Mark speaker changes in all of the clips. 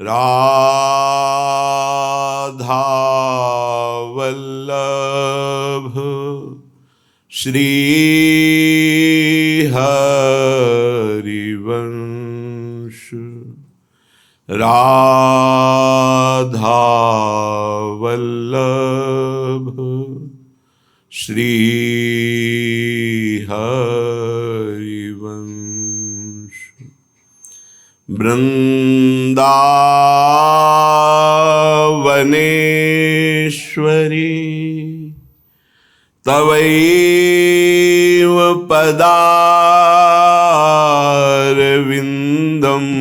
Speaker 1: राधा वल्लभ श्री हरिवंश। राधा वल्लभ श्री हरिवंश। वृंदावनेश्वरी तवैव पदारविन्दम्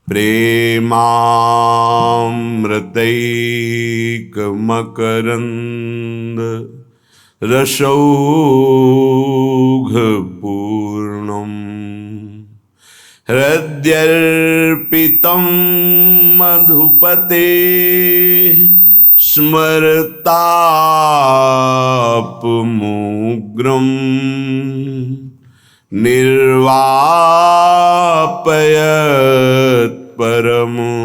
Speaker 1: प्रेमामृतैकमकरन्द रसौघपूर्णम् हृद्यर्पितं मधुपते स्मरतापमुग्रम् निर्वापयत् परमो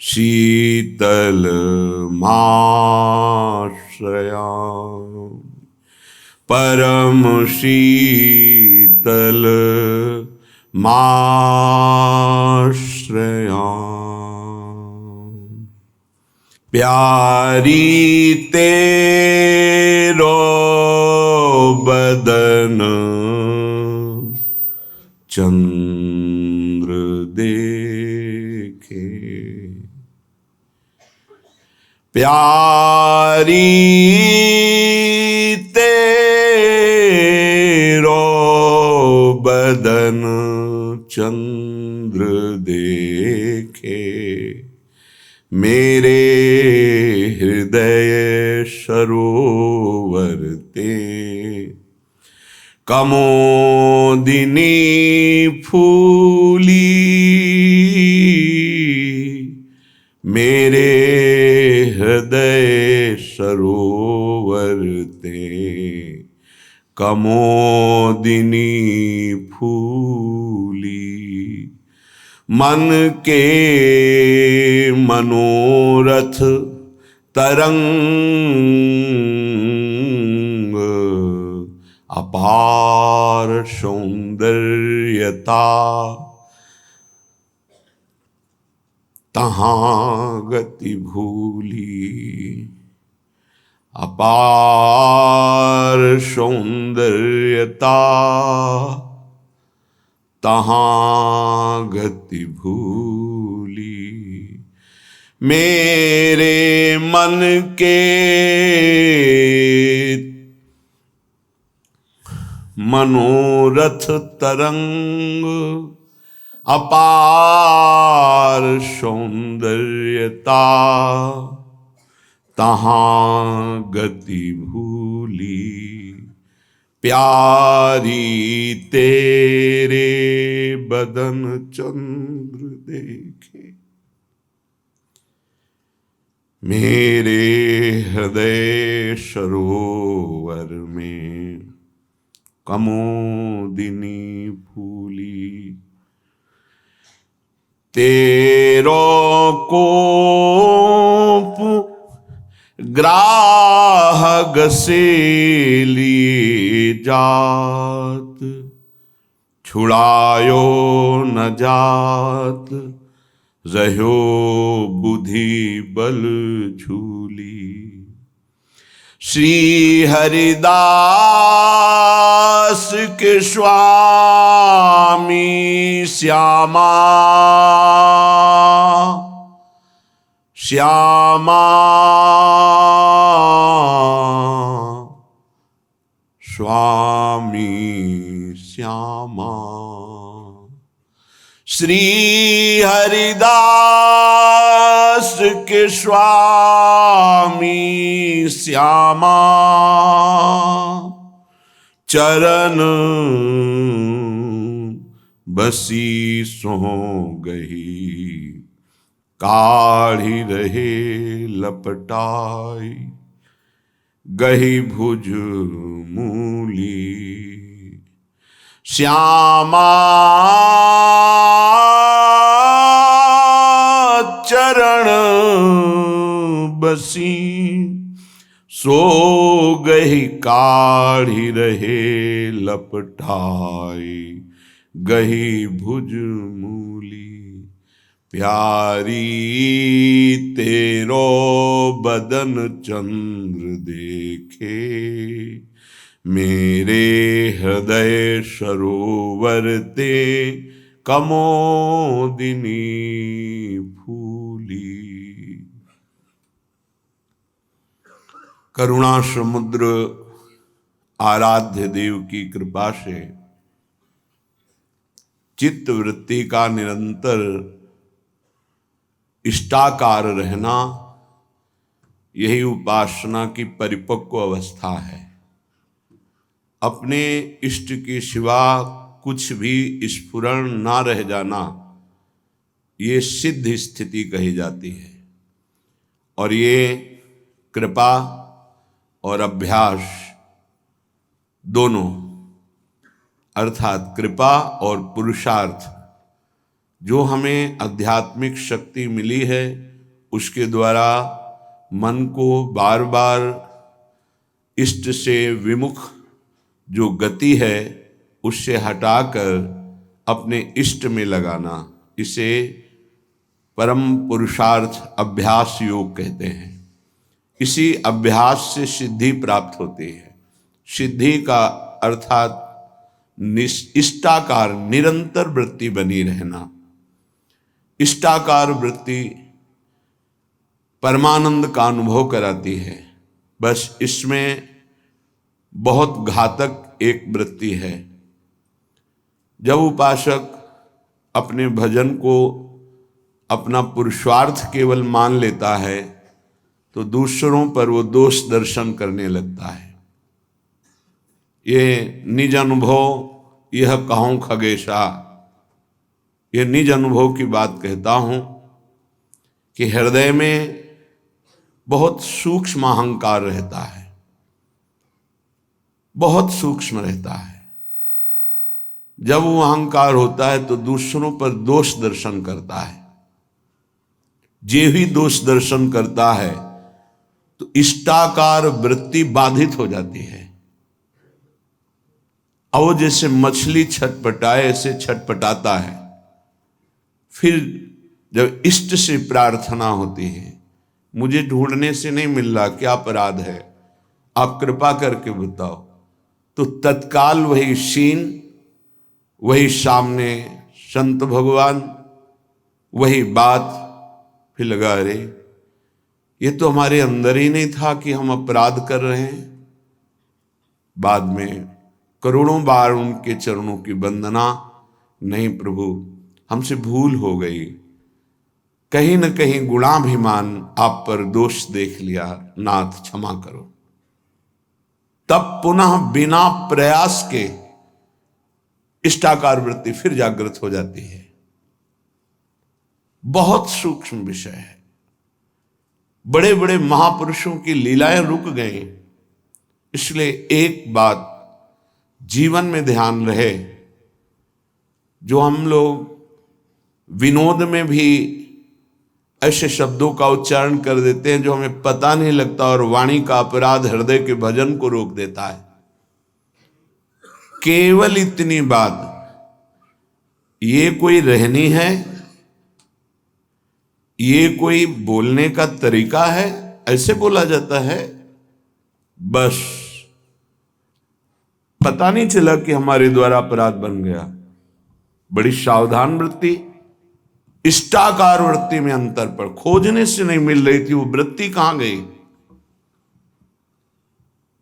Speaker 1: शीतलमाश्रयामि। परम शीतल माश्रयामि। प्यारी तेरो बदन चंद्र देखे। प्यारी तेरो बदन चंद्र देखे। मेरे हृदय सरोवर ते कमोदिनी फूली। मेरे हृदय सरोवर ते कमोदिनी फूली। मन के मनोरथ तरंग अपार सौंदर्यता तहाँ गति भूली। अपार सौंदर्यता तहाँ गति भूली। मेरे मन के मनोरथ तरंग अपार सौंदर्यता तहाँ गति भूली। प्यारी तेरे बदन चंद्र देखे। मेरे हृदय सरोवर में कमोदिनी फूली। तेरो कोप ग्राहक से लिए जात। छुड़ायो न जात रहो बुद्धि बल झूली। श्री हरिदास के स्वामी श्यामा। श्यामा स्वामी श्यामा। श्री हरिदास के स्वामी श्यामा। चरण बसी सो गही काढ़ी रहे लपटाई। गही भुज मूली। श्यामा सो गही काढ़ी रहे लपटाई, गही भुज मूली प्यारी, तेरो बदन चंद्र देखे, मेरे हृदय सरोवर ते कमोदिनी फूली। करुणा समुद्र आराध्य देव की कृपा से चित्त वृत्ति का निरंतर इष्टाकार रहना, यही उपासना की परिपक्व अवस्था है। अपने इष्ट के सिवा कुछ भी स्फुरण ना रह जाना, ये सिद्ध स्थिति कही जाती है। और ये कृपा और अभ्यास दोनों, अर्थात कृपा और पुरुषार्थ, जो हमें आध्यात्मिक शक्ति मिली है, उसके द्वारा मन को बार बार इष्ट से विमुख जो गति है उससे हटाकर अपने इष्ट में लगाना, इसे परम पुरुषार्थ अभ्यास योग कहते हैं। इसी अभ्यास से सिद्धि प्राप्त होती है। सिद्धि का अर्थात इष्टाकार निरंतर वृत्ति बनी रहना। इष्टाकार वृत्ति परमानंद का अनुभव कराती है। बस इसमें बहुत घातक एक वृत्ति है। जब उपासक अपने भजन को अपना पुरुषार्थ केवल मान लेता है तो दूसरों पर वो दोष दर्शन करने लगता है। ये निज अनुभव यह कहूँ खगेशा, ये निज अनुभव की बात कहता हूँ कि हृदय में बहुत सूक्ष्म अहंकार रहता है, बहुत सूक्ष्म रहता है। जब वो अहंकार होता है तो दूसरों पर दोष दर्शन करता है। जे भी दोष दर्शन करता है तो इष्टाकार वृत्ति बाधित हो जाती है। अब वो जैसे मछली छटपटाए ऐसे छटपटाता है। फिर जब इष्ट से प्रार्थना होती है, मुझे ढूंढने से नहीं मिल रहा, क्या अपराध है, आप कृपा करके बताओ, तो तत्काल वही शीन, वही सामने संत भगवान, वही बात, फिर लगा अरे ये तो हमारे अंदर ही नहीं था कि हम अपराध कर रहे हैं। बाद में करोड़ों बार उनके चरणों की वंदना, नहीं प्रभु हमसे भूल हो गई, कहीं न कहीं गुणाभिमान आप पर दोष देख लिया, नाथ क्षमा करो। तब पुनः बिना प्रयास के इष्टाकार वृत्ति फिर जागृत हो जाती है। बहुत सूक्ष्म विषय है। बड़े बड़े महापुरुषों की लीलाएं रुक गई। इसलिए एक बात जीवन में ध्यान रहे, जो हम लोग विनोद में भी ऐसे शब्दों का उच्चारण कर देते हैं जो हमें पता नहीं लगता, और वाणी का अपराध हृदय के भजन को रोक देता है। केवल इतनी बात, ये कोई रहनी है, ये कोई बोलने का तरीका है, ऐसे बोला जाता है, बस पता नहीं चला कि हमारे द्वारा अपराध बन गया। बड़ी सावधान वृत्ति, इष्टाकार वृत्ति में अंतर पर खोजने से नहीं मिल रही थी। वो वृत्ति कहां गई?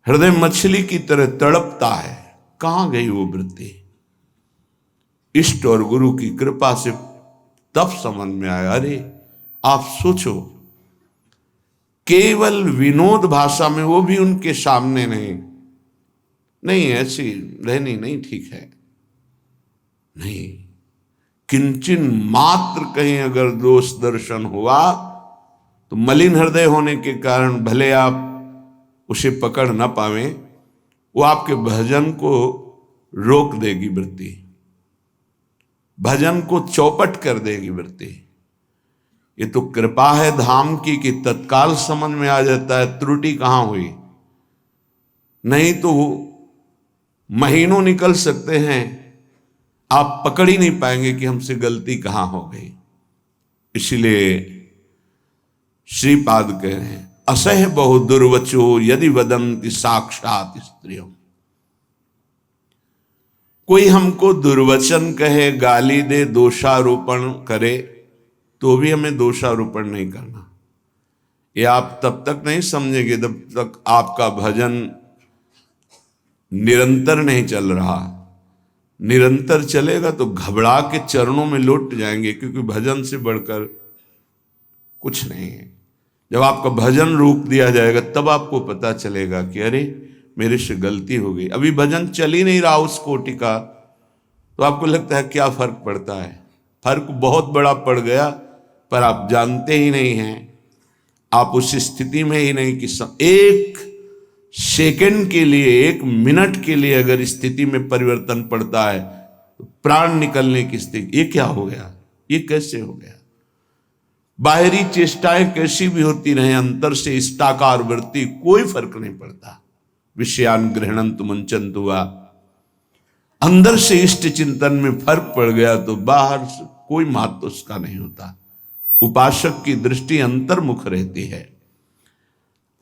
Speaker 1: हृदय मछली की तरह तड़पता है, कहां गई वो वृत्ति? इष्ट और गुरु की कृपा से तब समझ में आया, अरे आप सोचो, केवल विनोद भाषा में, वो भी उनके सामने नहीं ऐसी रहनी नहीं ठीक है, नहीं, किंचन मात्र कहीं अगर दोष दर्शन हुआ तो मलिन हृदय होने के कारण भले आप उसे पकड़ न पावें, वो आपके भजन को रोक देगी वृत्ति, भजन को चौपट कर देगी वृत्ति। ये तो कृपा है धाम की कि तत्काल समझ में आ जाता है त्रुटि कहां हुई। नहीं तो महीनों निकल सकते हैं, आप पकड़ ही नहीं पाएंगे कि हमसे गलती कहां हो गई। इसलिए श्रीपाद कह रहे हैं, असह बहु दुर्वचो यदि वदंति साक्षात स्त्रियों। कोई हमको दुर्वचन कहे, गाली दे, दोषारोपण करे, तो भी हमें दोषारोपण नहीं करना। ये आप तब तक नहीं समझेंगे जब तक आपका भजन निरंतर नहीं चल रहा। निरंतर चलेगा तो घबरा के चरणों में लौट जाएंगे, क्योंकि भजन से बढ़कर कुछ नहीं है। जब आपका भजन रोक दिया जाएगा तब आपको पता चलेगा कि अरे मेरे से गलती हो गई। अभी भजन चल ही नहीं रहा उस कोटि का, तो आपको लगता है क्या फर्क पड़ता है। फर्क बहुत बड़ा पड़ गया, पर आप जानते ही नहीं हैं। आप उस स्थिति में ही नहीं कि एक सेकंड के लिए, एक मिनट के लिए अगर स्थिति में परिवर्तन पड़ता है तो प्राण निकलने की स्थिति। ये क्या हो गया, ये कैसे हो गया। बाहरी चेष्टाएं कैसी भी होती रहे, अंतर से इष्टाकार वृत्ति कोई फर्क नहीं पड़ता। विषयान गृहणंतु मुंचन्तु वा, अंदर से इष्ट चिंतन में फर्क पड़ गया तो बाहर से कोई महत्व उसका नहीं होता। उपासक की दृष्टि अंतर्मुख रहती है।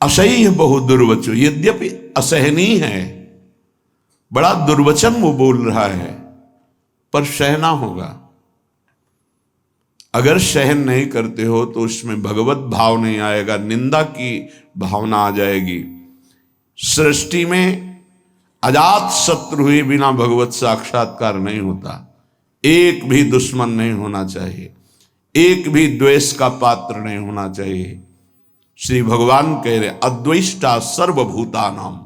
Speaker 1: असह्य बहु दुर्वचो, यद्यपि असहनीय है, बड़ा दुर्वचन वो बोल रहा है, पर सहना होगा। अगर सहन नहीं करते हो तो उसमें भगवत भाव नहीं आएगा, निंदा की भावना आ जाएगी। सृष्टि में अजात शत्रु हुए बिना भगवत साक्षात्कार नहीं होता। एक भी दुश्मन नहीं होना चाहिए, एक भी द्वेष का पात्र नहीं होना चाहिए। श्री भगवान कह रहे अद्वेष्टा सर्वभूतानाम,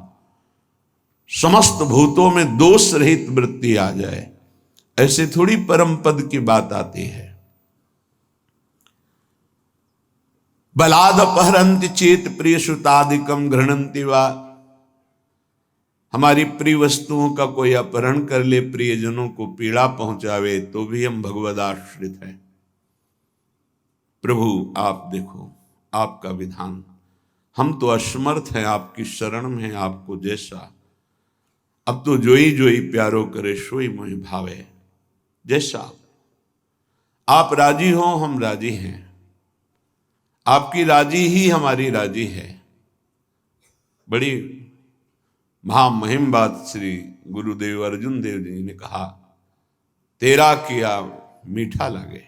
Speaker 1: समस्त भूतों में दोष रहित वृत्ति आ जाए। ऐसे थोड़ी परम पद की बात आती है। बलाद अपहरंति चेत प्रिय सुतादिकम घृणंति वा, हमारी प्रिय वस्तुओं का कोई अपहरण कर ले, प्रियजनों को पीड़ा पहुंचावे, तो भी हम भगवदाश्रित हैं। प्रभु आप देखो आपका विधान, हम तो असमर्थ हैं, आपकी शरण में है आपको जैसा। अब तो जोई जोई प्यारो करे सोई मोहि भावे, जैसा आप राजी हो हम राजी हैं, आपकी राजी ही हमारी राजी है। बड़ी महामहिम बात श्री गुरुदेव अर्जुन देव जी ने कहा, तेरा किया मीठा लगे।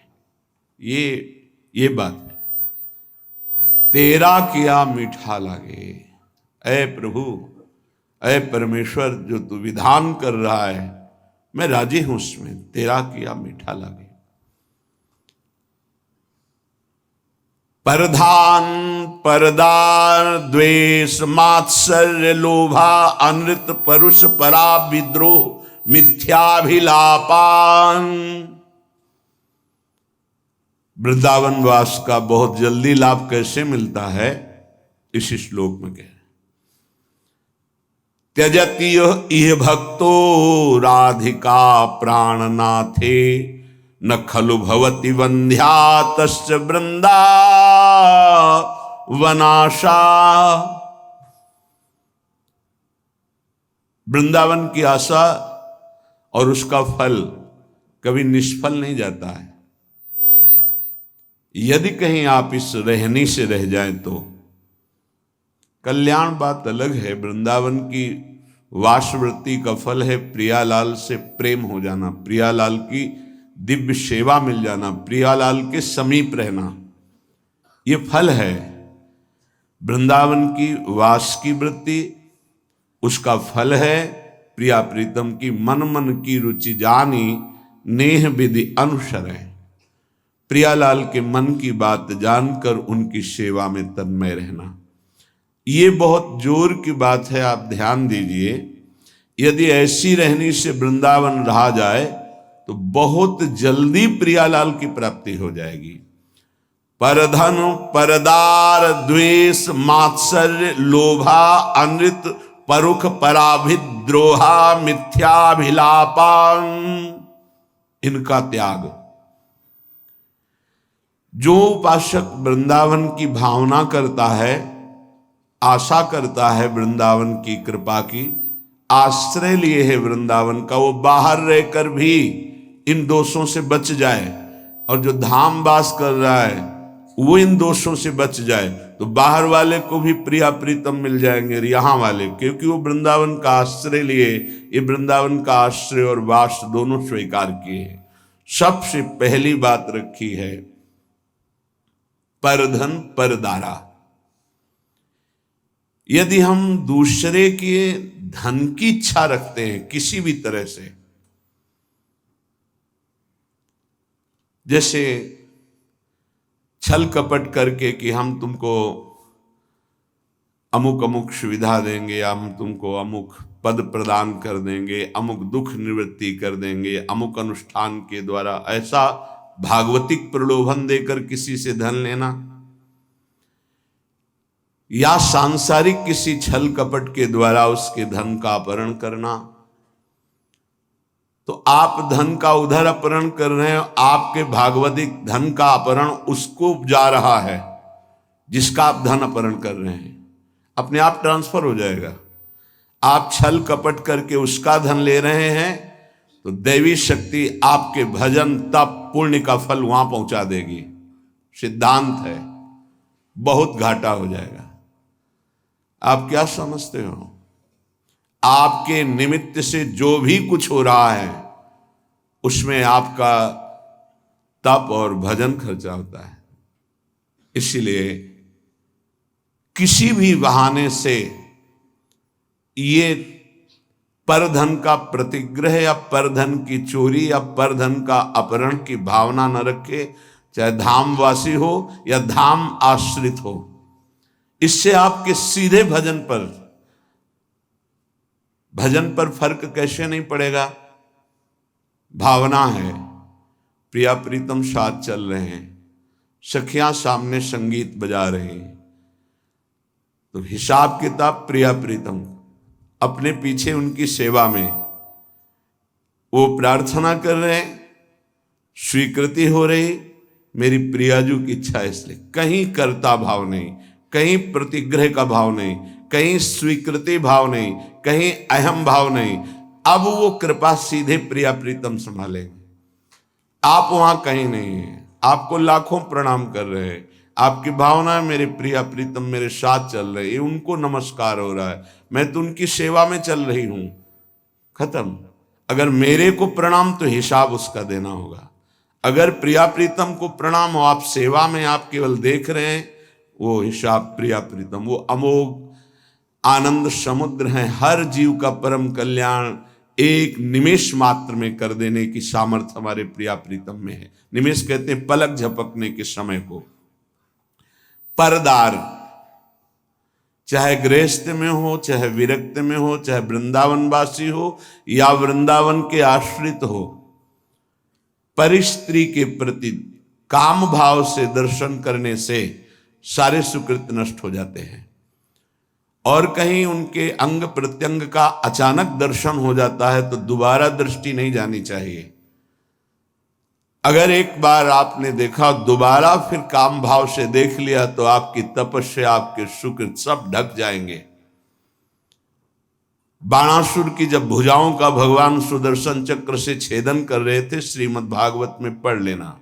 Speaker 1: ये बात है, तेरा किया मीठा लगे। ऐ प्रभु, ऐ परमेश्वर, जो तू विधान कर रहा है मैं राजी हूं उसमें, तेरा किया मीठा लगे। परधान परदार द्वेष मात्सर्य लोभा अनृत परुष परा विद्रोह मिथ्याभिलापान। वृंदावन वास का बहुत जल्दी लाभ कैसे मिलता है, इस श्लोक में कह त्यजति इह भक्तो राधिका प्राणनाथे न खलु भवति वंध्या तस्य वृंदावनाशा। वृंदावन की आशा और उसका फल कभी निष्फल नहीं जाता है। यदि कहीं आप इस रहनी से रह जाएं तो कल्याण बात अलग है। वृंदावन की वासवृत्ति का फल है प्रियालाल से प्रेम हो जाना, प्रियालाल की दिव्य सेवा मिल जाना, प्रियालाल के समीप रहना, ये फल है। वृंदावन की वास की वृत्ति, उसका फल है प्रिया प्रीतम की मन मन की रुचि जानी नेह विधि अनुसर है। प्रियालाल के मन की बात जानकर उनकी सेवा में तन्मय रहना, ये बहुत जोर की बात है। आप ध्यान दीजिए, यदि ऐसी रहनी से वृंदावन रहा जाए तो बहुत जल्दी प्रियालाल की प्राप्ति हो जाएगी। परधन परदार द्वेष मात्सर्य लोभा अनृत परुख पराभिद्रोहा मिथ्याभिलापान, इनका त्याग। जो उपासक वृंदावन की भावना करता है, आशा करता है वृंदावन की कृपा की, आश्रय लिए है वृंदावन का, वो बाहर रहकर भी इन दोषों से बच जाए, और जो धाम वास कर रहा है वो इन दोषों से बच जाए, तो बाहर वाले को भी प्रिया प्रीतम मिल जाएंगे यहाँ वाले, क्योंकि वो वृंदावन का आश्रय लिए, ये वृंदावन का आश्रय और वास दोनों स्वीकार किए। सबसे पहली बात रखी है परधन परदारा। यदि हम दूसरे के धन की इच्छा रखते हैं किसी भी तरह से, जैसे छल कपट करके कि हम तुमको अमुक अमुक सुविधा देंगे, या हम तुमको अमुक पद प्रदान कर देंगे, अमुक दुख निवृत्ति कर देंगे, अमुक अनुष्ठान के द्वारा, ऐसा भागवतिक प्रलोभन देकर किसी से धन लेना, या सांसारिक किसी छल कपट के द्वारा उसके धन का अपहरण करना, तो आप धन का उधर अपहरण कर रहे हैं, आपके भागवतिक धन का अपहरण उसको जा रहा है जिसका आप धन अपहरण कर रहे हैं, अपने आप ट्रांसफर हो जाएगा। आप छल कपट करके उसका धन ले रहे हैं तो दैवी शक्ति आपके भजन तप पुण्य का फल वहां पहुंचा देगी, सिद्धांत है, बहुत घाटा हो जाएगा। आप क्या समझते हो? आपके निमित्त से जो भी कुछ हो रहा है उसमें आपका तप और भजन खर्चा होता है। इसलिए किसी भी बहाने से ये परधन का प्रतिग्रह या परधन की चोरी या परधन का अपहरण की भावना न रखे, चाहे धामवासी हो या धाम आश्रित हो। इससे आपके सीधे भजन पर फर्क कैसे नहीं पड़ेगा? भावना है, प्रिया प्रीतम साथ चल रहे हैं, सखियां सामने संगीत बजा रहे हैं, तो हिसाब किताब प्रिया प्रीतम अपने पीछे उनकी सेवा में वो प्रार्थना कर रहे हैं, स्वीकृति हो रही, मेरी प्रियाजू की इच्छा है, इसलिए कहीं कर्ता भाव नहीं, कहीं प्रतिग्रह का भाव नहीं, कहीं स्वीकृति भाव नहीं, कहीं अहम भाव नहीं। अब वो कृपा सीधे प्रिया प्रीतम संभालेंगे, आप वहां कहीं नहीं है। आपको लाखों प्रणाम कर रहे हैं, आपकी भावना मेरे प्रिया प्रीतम मेरे साथ चल रहे हैं, उनको नमस्कार हो रहा है, मैं तो उनकी सेवा में चल रही हूं, खत्म। अगर मेरे को प्रणाम तो हिसाब उसका देना होगा। अगर प्रिया प्रीतम को प्रणाम हो, आप सेवा में आप केवल देख रहे हैं, वो हिसाब प्रिया प्रीतम, वो अमोघ आनंद समुद्र है, हर जीव का परम कल्याण एक निमेष मात्र में कर देने की सामर्थ्य हमारे प्रिया प्रीतम में है। निमेष कहते हैं पलक झपकने के समय को। परदार, चाहे गृहस्थ में हो, चाहे विरक्त में हो, चाहे वृंदावनवासी हो या वृंदावन के आश्रित हो, परिस्त्री के प्रति काम भाव से दर्शन करने से सारे सुकृत नष्ट हो जाते हैं। और कहीं उनके अंग प्रत्यंग का अचानक दर्शन हो जाता है तो दोबारा दृष्टि नहीं जानी चाहिए। अगर एक बार आपने देखा, दोबारा फिर काम भाव से देख लिया, तो आपकी तपस्या, आपके सुकृत सब ढक जाएंगे। बाणासुर की जब भुजाओं का भगवान सुदर्शन चक्र से छेदन कर रहे थे, श्रीमद् भागवत में पढ़ लेना,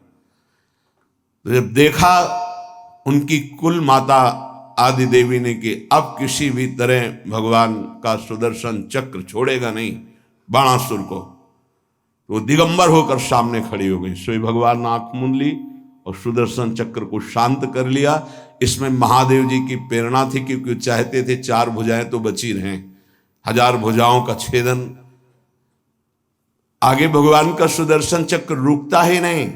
Speaker 1: तो जब देखा उनकी कुल माता आदि देवी ने कि अब किसी भी तरह भगवान का सुदर्शन चक्र छोड़ेगा नहीं बाणासुर को, तो वो दिगंबर होकर सामने खड़ी हो गई। सोई भगवान ने आंख मूंद ली और सुदर्शन चक्र को शांत कर लिया। इसमें महादेव जी की प्रेरणा थी, क्योंकि चाहते थे 4 भुजाएं तो बची रहें, 1000 भुजाओं का छेदन। आगे भगवान का सुदर्शन चक्र रुकता ही नहीं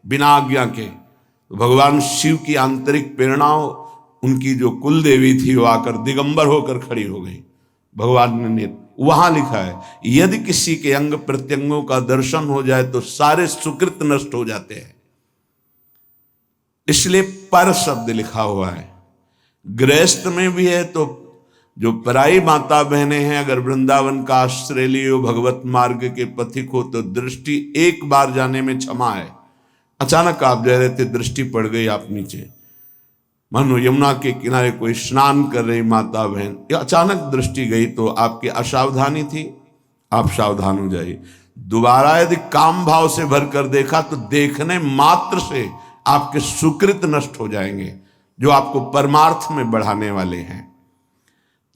Speaker 1: बिना आज्ञा के, तो भगवान शिव की आंतरिक प्रेरणाओं, उनकी जो कुल देवी थी वो आकर दिगंबर होकर खड़ी हो गई। भगवान ने वहां लिखा है, यदि किसी के अंग प्रत्यंगों का दर्शन हो जाए तो सारे सुकृत नष्ट हो जाते हैं। इसलिए पर शब्द लिखा हुआ है। गृहस्थ में भी है, तो जो पराई माता बहनें हैं, अगर वृंदावन का आश्रय लियो, भगवत मार्ग के पथिक हो, तो दृष्टि एक बार जाने में क्षमा है। अचानक आप जा रहे थे, दृष्टि पड़ गई आप नीचे, मानो यमुना के किनारे कोई स्नान कर रही माता बहन, या अचानक दृष्टि गई तो आपकी असावधानी थी, आप सावधान हो जाइए। दोबारा यदि काम भाव से भर कर देखा तो देखने मात्र से आपके सुकृत नष्ट हो जाएंगे जो आपको परमार्थ में बढ़ाने वाले हैं।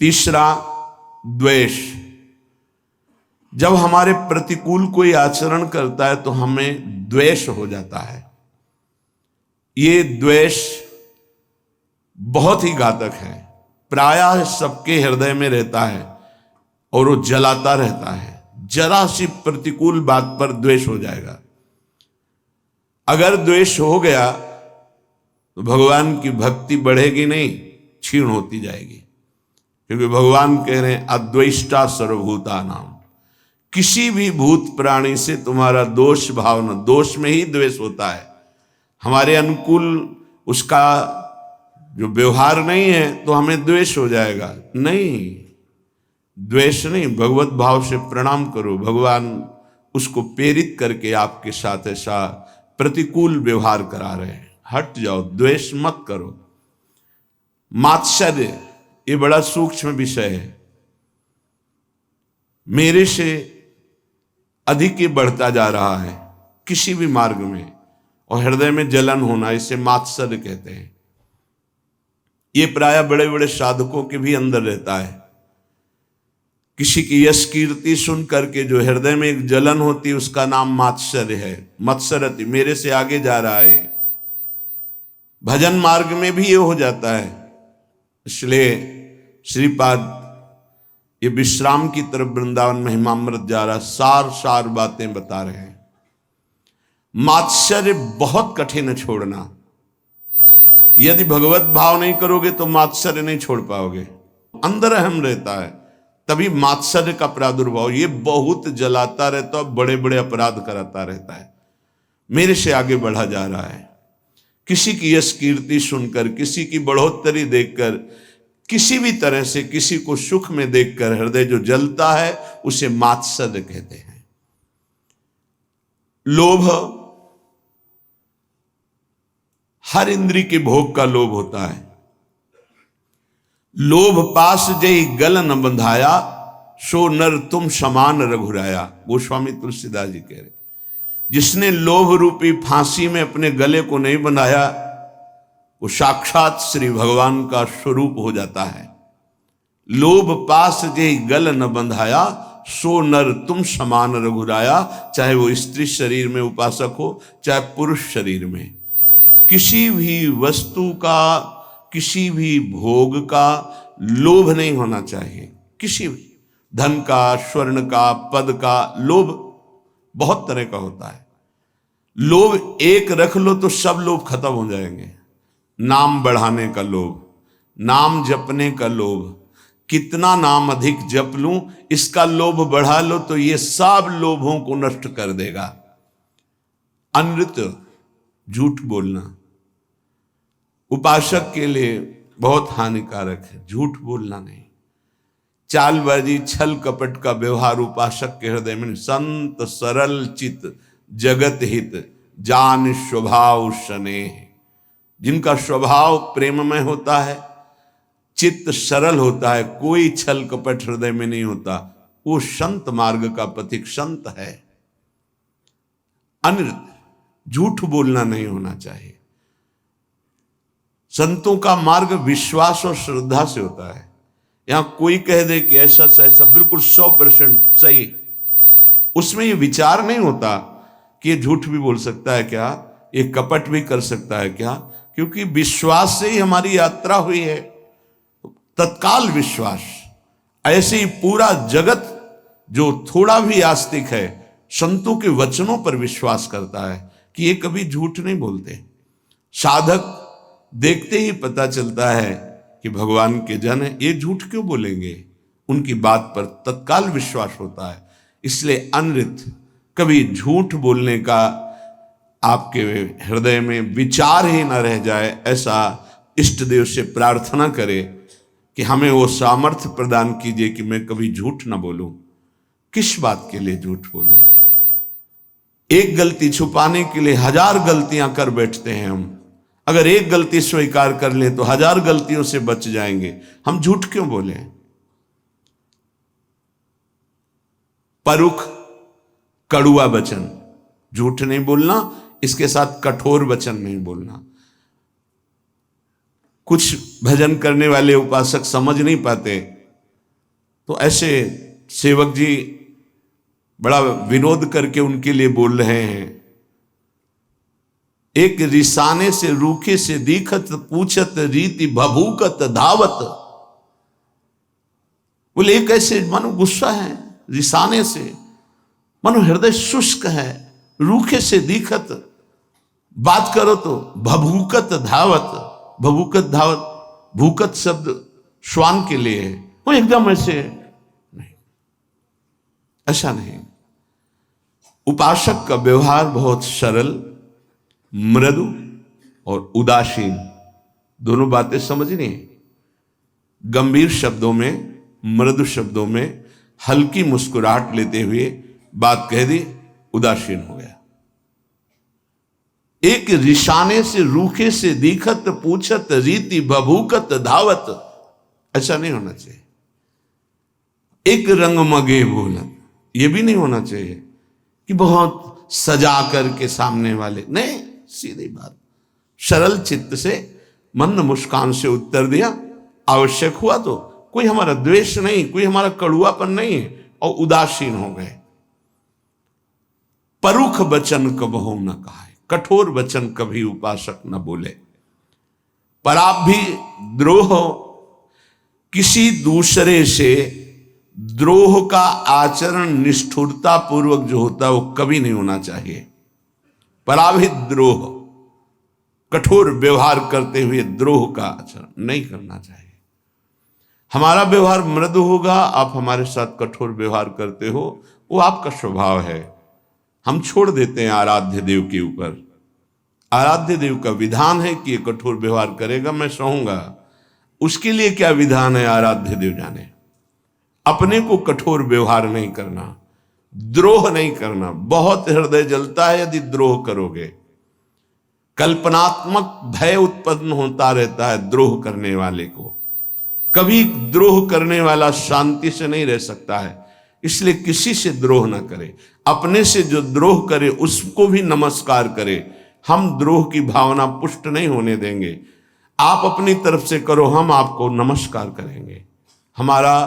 Speaker 1: तीसरा, द्वेष। जब हमारे प्रतिकूल कोई आचरण करता है तो हमें द्वेष हो जाता है। ये द्वेष बहुत ही घातक है, प्रायः सबके हृदय में रहता है और वो जलाता रहता है। जरा सी प्रतिकूल बात पर द्वेष हो जाएगा। अगर द्वेष हो गया तो भगवान की भक्ति बढ़ेगी नहीं, क्षीण होती जाएगी, क्योंकि भगवान कह रहे हैं अद्वेष्टा सर्वभूता नाम। किसी भी भूत प्राणी से तुम्हारा दोष भावना, दोष में ही द्वेष होता है। हमारे अनुकूल उसका जो व्यवहार नहीं है तो हमें द्वेष हो जाएगा। नहीं, द्वेष नहीं, भगवत भाव से प्रणाम करो। भगवान उसको प्रेरित करके आपके साथ ऐसा प्रतिकूल व्यवहार करा रहे हैं। हट जाओ, द्वेष मत करो। मात्सर्य, ये बड़ा सूक्ष्म विषय है। मेरे से अधिक ही बढ़ता जा रहा है किसी भी मार्ग में, और हृदय में जलन होना, इसे मात्सर्य कहते हैं। ये प्राय बड़े बड़े साधकों के भी अंदर रहता है। किसी की यश कीर्ति सुन करके जो हृदय में एक जलन होती है उसका नाम मात्सर्य है। मत्सरति, मेरे से आगे जा रहा है। भजन मार्ग में भी ये हो जाता है। इसलिए श्रीपाद ये विश्राम की तरफ वृंदावन महिमामृत जा रहा, सार सार बातें बता रहे हैं। मात्सर्य बहुत कठिन है छोड़ना। यदि भगवत भाव नहीं करोगे तो मात्सर्य नहीं छोड़ पाओगे। अंदर अहम रहता है, तभी मात्सर्य का प्रादुर्भाव। ये बहुत जलाता रहता है, बड़े बड़े अपराध कराता रहता है। मेरे से आगे बढ़ा जा रहा है। किसी की यश कीर्ति सुनकर, किसी की बढ़ोतरी देखकर, किसी भी तरह से किसी को सुख में देखकर हृदय जो जलता है उसे मात्सर्य कहते हैं। लोभ, हर इंद्री के भोग का लोभ होता है। लोभ पास जय गल न बंधाया, सो नर तुम समान रघुराया। गोस्वामी तुलसीदास जी कह रहे, जिसने लोभ रूपी फांसी में अपने गले को नहीं बंधाया वो साक्षात श्री भगवान का स्वरूप हो जाता है। लोभ पास जय गल न बंधाया, सो नर तुम समान रघुराया। चाहे वो स्त्री शरीर में उपासक हो, चाहे पुरुष शरीर में, किसी भी वस्तु का, किसी भी भोग का लोभ नहीं होना चाहिए। किसी भी धन का, स्वर्ण का, पद का लोभ बहुत तरह का होता है। लोभ एक रख लो तो सब लोभ खत्म हो जाएंगे। नाम बढ़ाने का लोभ, नाम जपने का लोभ, कितना नाम अधिक जप लूं इसका लोभ बढ़ा लो तो ये सब लोभों को नष्ट कर देगा। अनृत, झूठ बोलना उपासक के लिए बहुत हानिकारक है। झूठ बोलना नहीं, चालबाजी, छल कपट का व्यवहार उपासक के हृदय में। संत सरल चित जगत हित, जान स्वभाव स्नेह। जिनका स्वभाव प्रेममय होता है, चित्त सरल होता है, कोई छल कपट हृदय में नहीं होता, वो संत मार्ग का पथिक संत है। अनृत, झूठ बोलना नहीं होना चाहिए। संतों का मार्ग विश्वास और श्रद्धा से होता है। यहां कोई कह दे कि ऐसा से ऐसा बिल्कुल 100% सही, उसमें ये विचार नहीं होता कि ये झूठ भी बोल सकता है क्या, ये कपट भी कर सकता है क्या, क्योंकि विश्वास से ही हमारी यात्रा हुई है। तत्काल विश्वास। ऐसे ही पूरा जगत जो थोड़ा भी आस्तिक है संतों के वचनों पर विश्वास करता है कि ये कभी झूठ नहीं बोलते। साधक देखते ही पता चलता है कि भगवान के जन है, ये झूठ क्यों बोलेंगे, उनकी बात पर तत्काल विश्वास होता है। इसलिए अनृत, कभी झूठ बोलने का आपके हृदय में विचार ही न रह जाए, ऐसा इष्ट देव से प्रार्थना करें कि हमें वो सामर्थ्य प्रदान कीजिए कि मैं कभी झूठ न बोलूं। किस बात के लिए झूठ बोलूं? एक गलती छुपाने के लिए 1000 गलतियां कर बैठते हैं हम। अगर एक गलती स्वीकार कर ले तो 1000 गलतियों से बच जाएंगे। हम झूठ क्यों बोले? परुख कड़ुआ वचन, झूठ नहीं बोलना, इसके साथ कठोर वचन नहीं बोलना। कुछ भजन करने वाले उपासक समझ नहीं पाते, तो ऐसे सेवक जी बड़ा विरोध करके उनके लिए बोल रहे हैं। एक रिसाने से रूखे से दीखत, पूछत रीति भभूकत धावत। बोले एक ऐसे मानो गुस्सा है, रिसाने से मानो हृदय शुष्क है, रूखे से दीखत, बात करो तो भभूकत धावत। भभूकत धावत, भूकत शब्द श्वान के लिए है, वो एकदम ऐसे नहीं, ऐसा नहीं। उपासक का व्यवहार बहुत सरल, मृदु और उदासीन, दोनों बातें समझनी है। गंभीर शब्दों में, मृदु शब्दों में हल्की मुस्कुराहट लेते हुए बात कह दी, उदासीन हो गया। एक रिशाने से रूखे से दीखत, पूछत रीति भभूकत धावत, ऐसा नहीं होना चाहिए। एक रंग मगे बोलत, ये भी नहीं होना चाहिए कि बहुत सजा करके सामने वाले, नहीं, सीधी बात, सरल चित्त से मंद मुस्कान से उत्तर दिया। आवश्यक हुआ तो, कोई हमारा द्वेष नहीं, कोई हमारा कड़ुआपन नहीं है, और उदासीन हो गए। परुख वचन कबहु न कहा, कठोर वचन कभी उपासक न बोले। पर आप भी द्रोह, किसी दूसरे से द्रोह का आचरण निष्ठुरता पूर्वक जो होता है वो कभी नहीं होना चाहिए। पराभित द्रोह, कठोर व्यवहार करते हुए द्रोह का आचरण नहीं करना चाहिए। हमारा व्यवहार मृदु होगा, आप हमारे साथ कठोर व्यवहार करते हो, वो आपका स्वभाव है, हम छोड़ देते हैं आराध्य देव के ऊपर। आराध्य देव का विधान है कि ये कठोर व्यवहार करेगा, मैं सहूंगा। उसके लिए क्या विधान है आराध्य देव जाने। अपने को कठोर व्यवहार नहीं करना, द्रोह नहीं करना। बहुत हृदय जलता है यदि द्रोह करोगे। कल्पनात्मक भय उत्पन्न होता रहता है द्रोह करने वाले को। कभी द्रोह करने वाला शांति से नहीं रह सकता है, इसलिए किसी से द्रोह ना करे। अपने से जो द्रोह करे उसको भी नमस्कार करे। हम द्रोह की भावना पुष्ट नहीं होने देंगे। आप अपनी तरफ से करो, हम आपको नमस्कार करेंगे। हमारा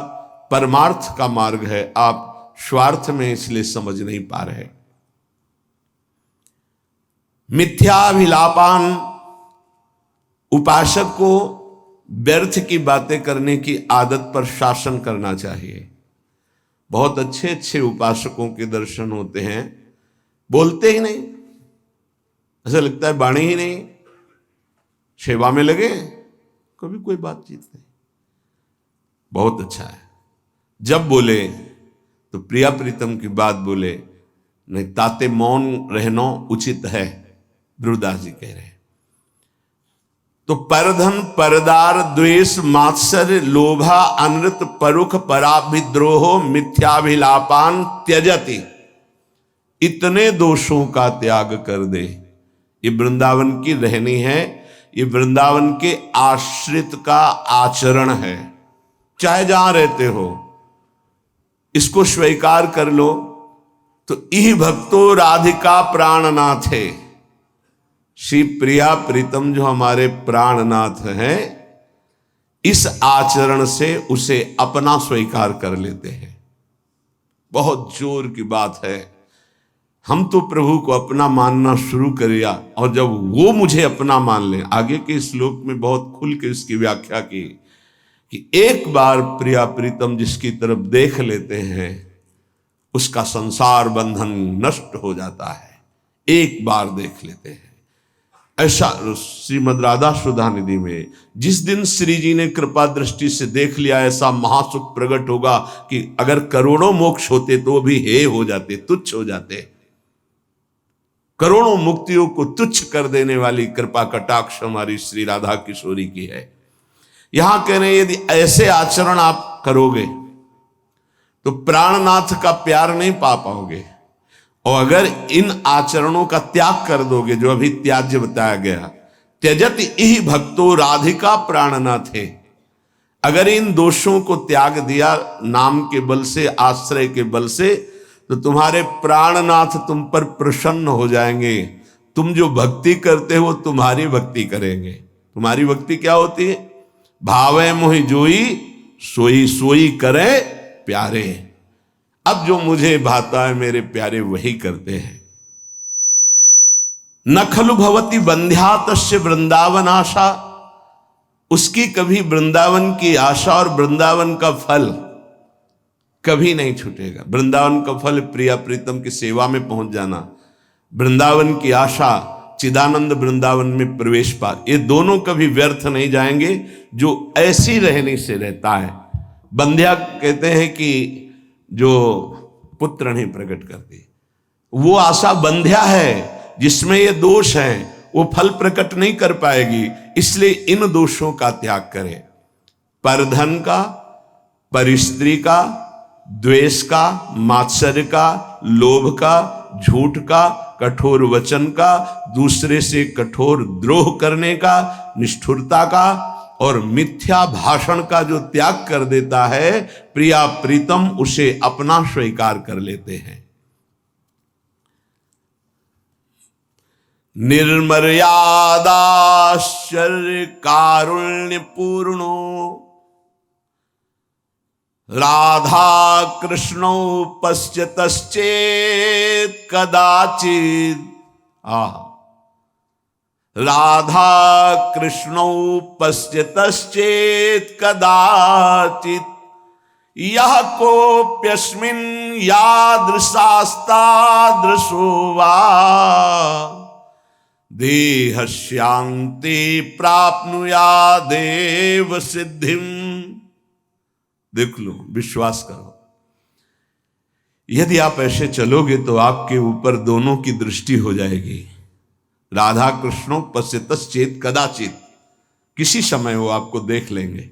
Speaker 1: परमार्थ का मार्ग है, आप स्वार्थ में इसलिए समझ नहीं पा रहे। मिथ्याभिलापान, उपासक को व्यर्थ की बातें करने की आदत पर शासन करना चाहिए। बहुत अच्छे अच्छे उपासकों के दर्शन होते हैं, बोलते ही नहीं, ऐसा लगता है बाणी ही नहीं, सेवा में लगे, कभी कोई बातचीत नहीं। बहुत अच्छा है, जब बोले तो प्रिया प्रीतम की बात बोले, नहीं ताते मौन रहना उचित है, ध्रुवदास जी कह रहे हैं। तो परधन परदार द्वेष मात्सर्य लोभा अनृत परुख पराभिद्रोह मिथ्याभिलापान त्यजति, इतने दोषों का त्याग कर दे। ये वृंदावन की रहनी है, ये वृंदावन के आश्रित का आचरण है। चाहे जहां रहते हो इसको स्वीकार कर लो। तो इह भक्तो राधिका प्राणनाथ है, श्री प्रिया प्रीतम जो हमारे प्राणनाथ हैं, इस आचरण से उसे अपना स्वीकार कर लेते हैं। बहुत जोर की बात है। हम तो प्रभु को अपना मानना शुरू करिया, और जब वो मुझे अपना मान ले, आगे के श्लोक में बहुत खुल के इसकी व्याख्या की कि एक बार प्रिया प्रीतम जिसकी तरफ देख लेते हैं उसका संसार बंधन नष्ट हो जाता है। एक बार देख लेते हैं। ऐसा श्रीमद् राधा सुधा निधि में जिस दिन श्री जी ने कृपा दृष्टि से देख लिया, ऐसा महासुख प्रकट होगा कि अगर करोड़ों मोक्ष होते तो भी हे हो जाते, तुच्छ हो जाते। करोड़ों मुक्तियों को तुच्छ कर देने वाली कृपा कटाक्ष हमारी श्री राधा किशोरी की है। यहां कह रहे हैं यदि ऐसे आचरण आप करोगे तो प्राणनाथ का प्यार नहीं पा पाओगे, और अगर इन आचरणों का त्याग कर दोगे जो अभी त्याज्य बताया गया, त्यजत इह भक्तो राधिका प्राणनाथे। अगर इन दोषों को त्याग दिया नाम के बल से, आश्रय के बल से, तो तुम्हारे प्राणनाथ तुम पर प्रसन्न हो जाएंगे। तुम जो भक्ति करते हो तुम्हारी भक्ति करेंगे। तुम्हारी भक्ति क्या होती है? भावे मोहि जोई सोई सोई करे प्यारे। अब जो मुझे भाता है मेरे प्यारे वही करते हैं। न खलु भवति बंध्या तस्य वृंदावन आशा। उसकी कभी वृंदावन की आशा और वृंदावन का फल कभी नहीं छूटेगा। वृंदावन का फल प्रिया प्रीतम की सेवा में पहुंच जाना, वृंदावन की आशा चिदानंद वृंदावन में प्रवेश पार, ये दोनों कभी व्यर्थ नहीं जाएंगे जो ऐसी रहने से रहता है। बंध्या कहते हैं कि जो पुत्र नहीं प्रकट करती, वो आशा बंध्या है। जिसमें ये दोष है वो फल प्रकट नहीं कर पाएगी, इसलिए इन दोषों का त्याग करें। परधन का, परिस्त्री का, द्वेष का, मात्सर्य का, लोभ का, झूठ का, कठोर वचन का, दूसरे से कठोर द्रोह करने का, निष्ठुरता का और मिथ्या भाषण का जो त्याग कर देता है, प्रिया प्रीतम उसे अपना स्वीकार कर लेते हैं। निर्मर्यादाश्चर्य कारुण्य पूर्णो राधा कृष्णौ पश्यतश्चेत् कदाचित्। राधा कृष्णौ पश्यतश्चेत् कदाचित्। यः कोऽप्यस्मिन् यादृशास्तादृशो वा देहस्यान्ते प्राप्नुयादेव सिद्धिम्। देख लो, विश्वास करो, यदि आप ऐसे चलोगे तो आपके ऊपर दोनों की दृष्टि हो जाएगी। राधा कृष्णों पश्यतश्चेत् कदाचित्, किसी समय वो आपको देख लेंगे।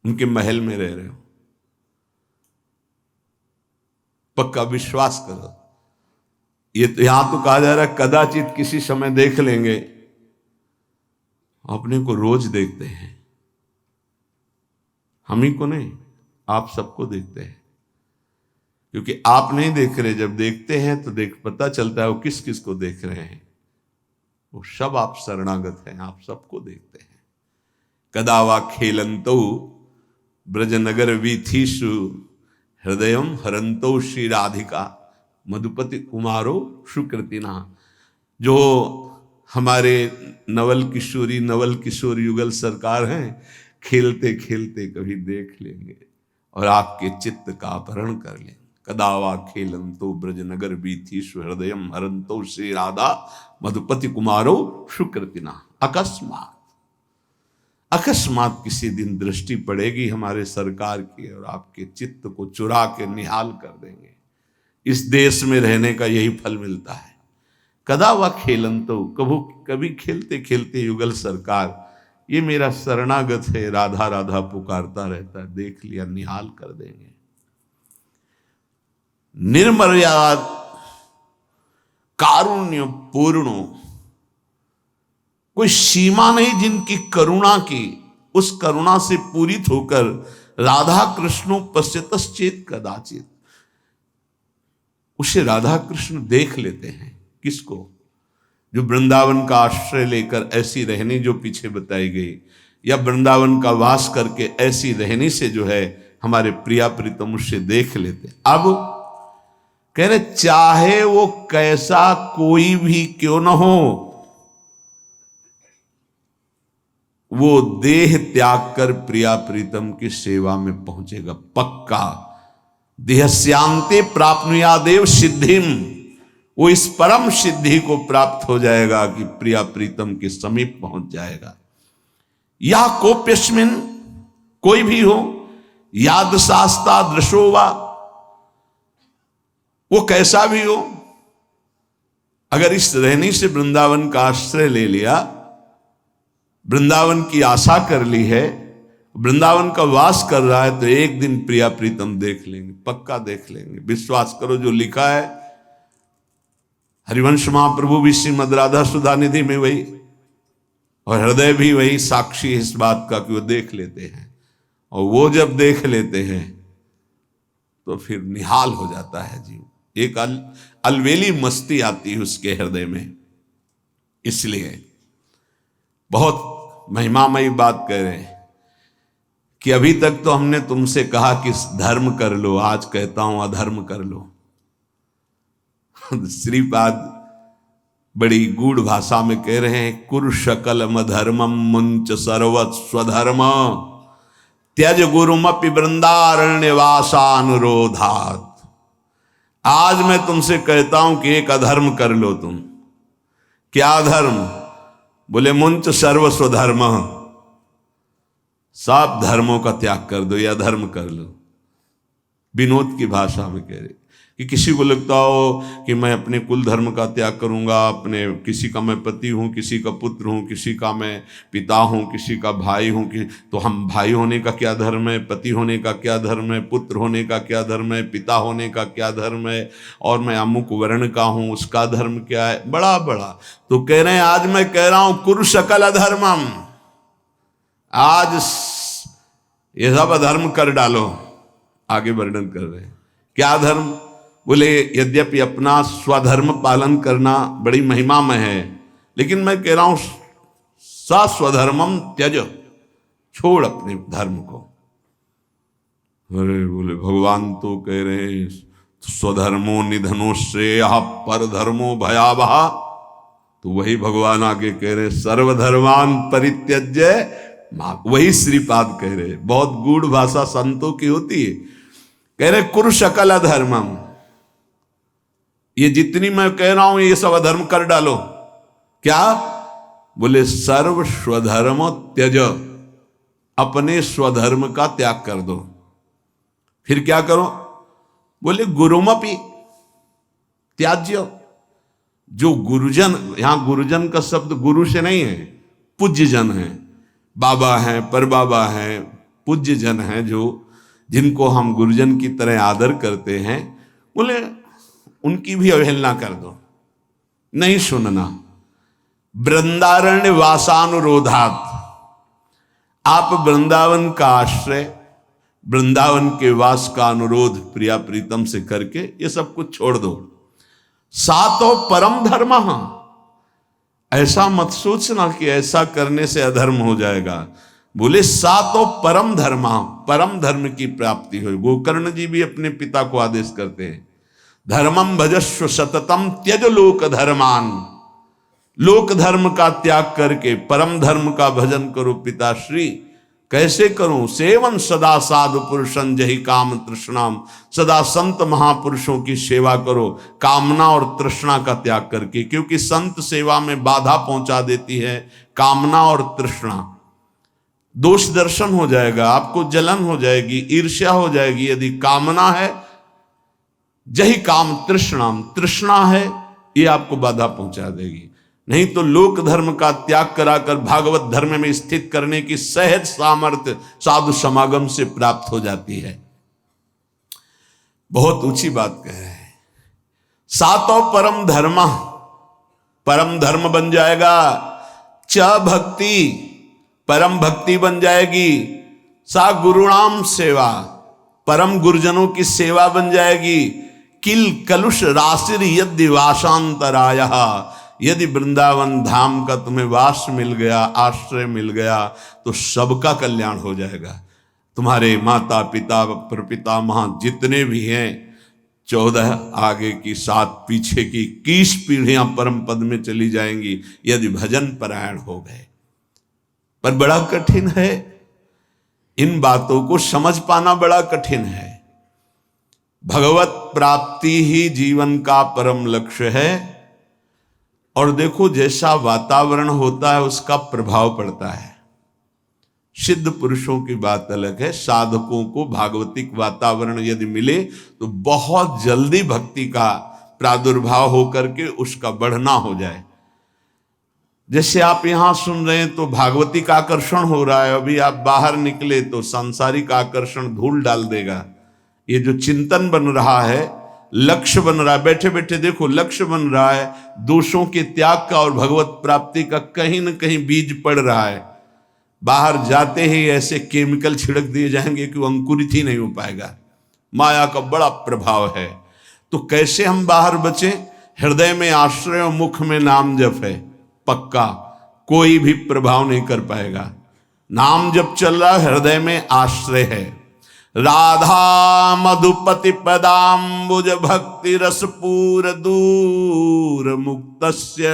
Speaker 1: उनके महल में रह रहे हो, पक्का विश्वास करो। ये तो यहां तो कहा जा रहा है कदाचित किसी समय देख लेंगे। अपने को रोज देखते हैं, हम ही को नहीं, आप सबको देखते हैं। क्योंकि आप नहीं देख रहे, जब देखते हैं तो पता चलता है वो किस किस को देख रहे हैं। वो सब आप शरणागत हैं, आप सबको देखते हैं। कदा वा खेलंतो ब्रजनगर वीथीषु हृदयम हरंतो श्री राधिका मधुपति कुमारो सुकृतिना। जो हमारे नवल किशोर युगल सरकार हैं, खेलते खेलते कभी देख लेंगे और आपके चित्त का अपहरण कर लेंगे। कदावा खेलंतो ब्रजनगर बीथीषु हृदयम हरंतो श्री राधा मधुपति कुमारो सुकृतिना। अकस्मात किसी दिन दृष्टि पड़ेगी हमारे सरकार की और आपके चित्त को चुरा के निहाल कर देंगे। इस देश में रहने का यही फल मिलता है। कदा वा खेलंतो, कभी खेलते खेलते युगल सरकार, ये मेरा शरणागत है, राधा राधा पुकारता रहता है, देख लिया निहाल कर देंगे। निर्मर्याद कारुण्य पूर्णो, कोई सीमा नहीं जिनकी करुणा की, उस करुणा से पूरित होकर राधा कृष्णो पश्यतश्चेत् कदाचित्, उसे राधा कृष्ण देख लेते हैं। किसको? जो वृंदावन का आश्रय लेकर ऐसी रहनी जो पीछे बताई गई, या वृंदावन का वास करके ऐसी रहनी से जो है हमारे प्रिया प्रीतम उससे देख लेते। अब कह रहे चाहे वो कैसा कोई भी क्यों न हो, वो देह त्याग कर प्रिया प्रीतम की सेवा में पहुंचेगा पक्का। देहस्यांते प्राप्नुयादेव सिद्धिम, वो इस परम सिद्धि को प्राप्त हो जाएगा कि प्रिया प्रीतम के समीप पहुंच जाएगा। या कोप्यस्मिन, कोई भी हो, याद शास्ता दृशोवा, वो कैसा भी हो, अगर इस रहनी से वृंदावन का आश्रय ले लिया, वृंदावन की आशा कर ली है, वृंदावन का वास कर रहा है, तो एक दिन प्रिया प्रीतम देख लेंगे, पक्का देख लेंगे। विश्वास करो, जो लिखा है हरिवंश महाप्रभु भी श्रीमद राधा सुधा निधि में, वही और हृदय भी वही साक्षी है इस बात का कि वो देख लेते हैं, और वो जब देख लेते हैं तो फिर निहाल हो जाता है जीव, एक अलवेली मस्ती आती है उसके हृदय में। इसलिए बहुत महिमामयी बात कह रहे हैं कि अभी तक तो हमने तुमसे कहा कि धर्म कर लो, आज कहता हूं अधर्म कर लो। श्रीपाद बड़ी गूढ़ भाषा में कह रहे हैं, कुरु शकलम धर्मम मुंच सर्वत स्वधर्म त्यज गुरुमपि वृंदारण्य वासानुरोधात। आज मैं तुमसे कहता हूं कि एक अधर्म कर लो तुम। क्या धर्म? बोले मुंच सर्व स्वधर्म, सब धर्मों का त्याग कर दो, या धर्म कर लो। विनोद की भाषा में कह रहे कि किसी को लगता हो कि मैं अपने कुल धर्म का त्याग करूंगा, अपने किसी का मैं पति हूं, किसी का पुत्र हूं, किसी का मैं पिता हूं, किसी का भाई हूं, कि तो हम भाई होने का क्या धर्म है, पति होने का क्या धर्म है, पुत्र होने का क्या धर्म है, पिता होने का क्या धर्म है, और मैं अमुक वर्ण का हूं उसका धर्म क्या है, बड़ा बड़ा। तो कह रहे हैं आज मैं कह रहा हूं कुरु सकल अधर्मम, आज ये सब अधर्म कर डालो। आगे वर्णन कर रहे हैं क्या धर्म? बोले यद्यपि अपना स्वधर्म पालन करना बड़ी महिमा में है, लेकिन मैं कह रहा हूं स्वधर्मम त्यज, छोड़ अपने धर्म को। अरे बोले भगवान तो कह रहे हैं स्वधर्मो निधनो श्रेय पर धर्मो भयावह, तो वही भगवान आगे कह रहे सर्वधर्मान परित्यज्य, वही श्रीपाद कह रहे। बहुत गूढ़ भाषा संतों की होती है। कह रहे कुरु शकल अधर्मम, ये जितनी मैं कह रहा हूं ये सब अधर्म कर डालो। क्या? बोले सर्व स्वधर्म त्यज, अपने स्वधर्म का त्याग कर दो। फिर क्या करो? बोले गुरुमपि त्याज्य, जो गुरुजन, यहां गुरुजन का शब्द गुरु से नहीं है, पूज्य जन है, बाबा हैं, परबाबा हैं, पूज्य जन हैं, जो जिनको हम गुरुजन की तरह आदर करते हैं, बोले उनकी भी अवहेलना कर दो, नहीं सुनना। वृंदारण्य वासानुरोधात, आप वृंदावन का आश्रय, वृंदावन के वास का अनुरोध प्रिया प्रीतम से करके ये सब कुछ छोड़ दो। सातो परम धर्म, ऐसा मत सोचना कि ऐसा करने से अधर्म हो जाएगा। बोले सातो परम धर्म, परम धर्म की प्राप्ति हो। गोकर्ण जी भी अपने पिता को आदेश करते हैं, धर्मम भजस्व सततम त्यज लोक धर्मान, लोक धर्म का त्याग करके परम धर्म का भजन करो पिताश्री। कैसे करूं? सेवन सदा साधु पुरुषं जहि काम तृष्णाम, सदा संत महापुरुषों की सेवा करो कामना और तृष्णा का त्याग करके, क्योंकि संत सेवा में बाधा पहुंचा देती है कामना और तृष्णा। दोष दर्शन हो जाएगा, आपको जलन हो जाएगी, ईर्ष्या हो जाएगी। यदि कामना है, जही काम तृष्णाम, तृष्णा है, ये आपको बाधा पहुंचा देगी। नहीं तो लोक धर्म का त्याग कराकर भागवत धर्म में स्थित करने की सहज सामर्थ्य साधु समागम से प्राप्त हो जाती है। बहुत ऊंची बात कह रहे हैं। सातों परम धर्म, परम धर्म बन जाएगा। च भक्ति, परम भक्ति बन जाएगी। सा गुरुणाम सेवा, परम गुरुजनों की सेवा बन जाएगी। किल कलुष राशिर यदि वासांतराय, यदि वृंदावन धाम का तुम्हें वास मिल गया, आश्रय मिल गया, तो सबका कल्याण हो जाएगा। तुम्हारे माता पिता प्रपितामह जितने भी हैं, 14 आगे की 7 पीछे की 21 पीढ़ियां परम पद में चली जाएंगी, यदि भजन परायण हो गए। पर बड़ा कठिन है, इन बातों को समझ पाना बड़ा कठिन है। भगवत प्राप्ति ही जीवन का परम लक्ष्य है। और देखो जैसा वातावरण होता है उसका प्रभाव पड़ता है। सिद्ध पुरुषों की बात अलग है, साधकों को भागवतिक वातावरण यदि मिले तो बहुत जल्दी भक्ति का प्रादुर्भाव होकर के उसका बढ़ना हो जाए। जैसे आप यहां सुन रहे हैं तो भागवतिक आकर्षण हो रहा है, अभी आप बाहर निकले तो सांसारिक आकर्षण धूल डाल देगा। ये जो चिंतन बन रहा है लक्ष्य बन रहा है, बैठे बैठे देखो लक्ष्य बन रहा है, दोषों के त्याग का और भगवत प्राप्ति का कहीं न कहीं बीज पड़ रहा है। बाहर जाते ही ऐसे केमिकल छिड़क दिए जाएंगे कि वो अंकुरित ही नहीं हो पाएगा। माया का बड़ा प्रभाव है। तो कैसे हम बाहर बचें? हृदय में आश्रय और मुख में नाम जप है, पक्का कोई भी प्रभाव नहीं कर पाएगा। नाम जप चल रहा, हृदय में आश्रय है। राधा मधुपति पदाम्बुज भक्ति रसपूर दूर मुक्तस्य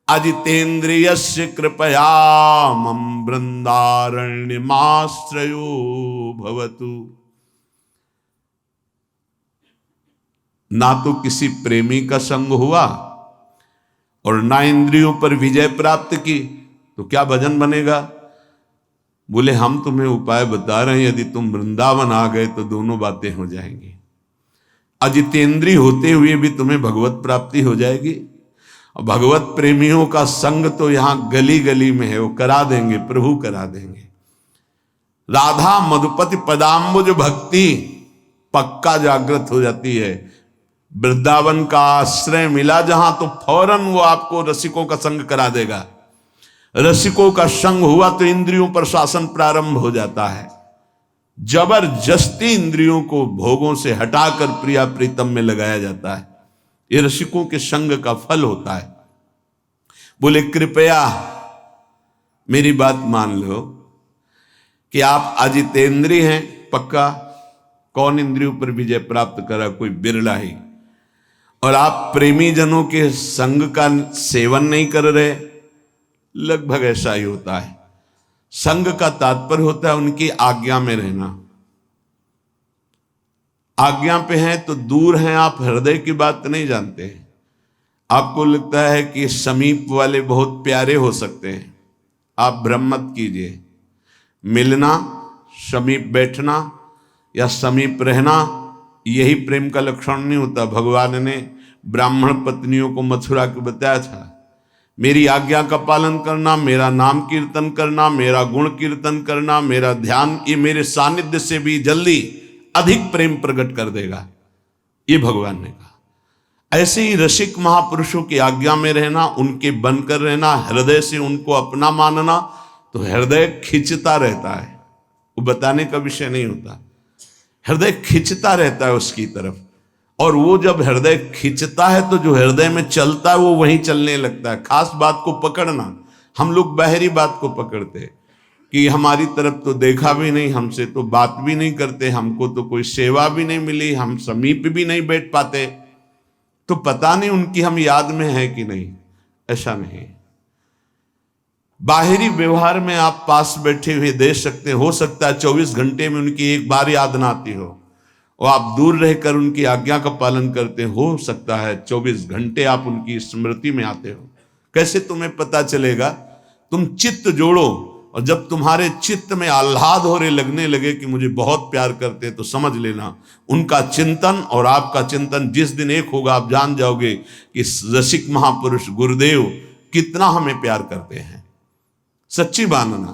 Speaker 1: अजितेन्द्रियस्य कृपया मम वृंदारण्यमाश्रयो भवतु। ना तो किसी प्रेमी का संग हुआ और ना इंद्रियों पर विजय प्राप्त की, तो क्या भजन बनेगा? बोले हम तुम्हें उपाय बता रहे हैं, यदि तुम वृंदावन आ गए तो दोनों बातें हो जाएंगी। अजितेंद्रिय होते हुए भी तुम्हें भगवत प्राप्ति हो जाएगी। और भगवत प्रेमियों का संग तो यहां गली गली में है, वो करा देंगे, प्रभु करा देंगे। राधा मधुपति पदाम्बुज भक्ति पक्का जागृत हो जाती है। वृंदावन का आश्रय मिला जहां, तो फौरन वो आपको रसिकों का संग करा देगा। रसिकों का संग हुआ तो इंद्रियों पर शासन प्रारंभ हो जाता है। जबरदस्ती इंद्रियों को भोगों से हटाकर प्रिया प्रीतम में लगाया जाता है। ये रसिकों के संग का फल होता है। बोले कृपया मेरी बात मान लो कि आप अजितेंद्रिय हैं, पक्का। कौन इंद्रियों पर विजय प्राप्त करा? कोई बिरला ही। और आप प्रेमी जनों के संग का सेवन नहीं कर रहे, लगभग ऐसा ही होता है। संग का तात्पर्य होता है उनकी आज्ञा में रहना। आज्ञा पे हैं तो दूर हैं आप, हृदय की बात नहीं जानते। आपको लगता है कि समीप वाले बहुत प्यारे हो सकते हैं, आप भ्रम मत कीजिए। मिलना, समीप बैठना या समीप रहना, यही प्रेम का लक्षण नहीं होता। भगवान ने ब्राह्मण पत्नियों को मथुरा को बताया था, मेरी आज्ञा का पालन करना, मेरा नाम कीर्तन करना, मेरा गुण कीर्तन करना, मेरा ध्यान, ये मेरे सानिध्य से भी जल्दी अधिक प्रेम प्रकट कर देगा, ये भगवान ने कहा। ऐसे ही रसिक महापुरुषों की आज्ञा में रहना, उनके बनकर रहना, हृदय से उनको अपना मानना, तो हृदय खिंचता रहता है। वो बताने का विषय नहीं होता, हृदय खिंचता रहता है उसकी तरफ। और वो जब हृदय खिंचता है तो जो हृदय में चलता है वो वहीं चलने लगता है। खास बात को पकड़ना। हम लोग बाहरी बात को पकड़ते कि हमारी तरफ तो देखा भी नहीं, हमसे तो बात भी नहीं करते, हमको तो कोई सेवा भी नहीं मिली, हम समीप भी नहीं बैठ पाते, तो पता नहीं उनकी हम याद में है कि नहीं। ऐसा नहीं। बाहरी व्यवहार में आप पास बैठे हुए देख सकते, हो सकता है 24 घंटे में उनकी एक बार याद ना आती हो, और आप दूर रहकर उनकी आज्ञा का पालन करते, हो सकता है 24 घंटे आप उनकी स्मृति में आते हो। कैसे तुम्हें पता चलेगा? तुम चित्त जोड़ो, और जब तुम्हारे चित्त में आह्लाद हो रहे लगने लगे कि मुझे बहुत प्यार करते, तो समझ लेना उनका चिंतन और आपका चिंतन जिस दिन एक होगा, आप जान जाओगे कि रसिक महापुरुष गुरुदेव कितना हमें प्यार करते हैं। सच्ची मानना।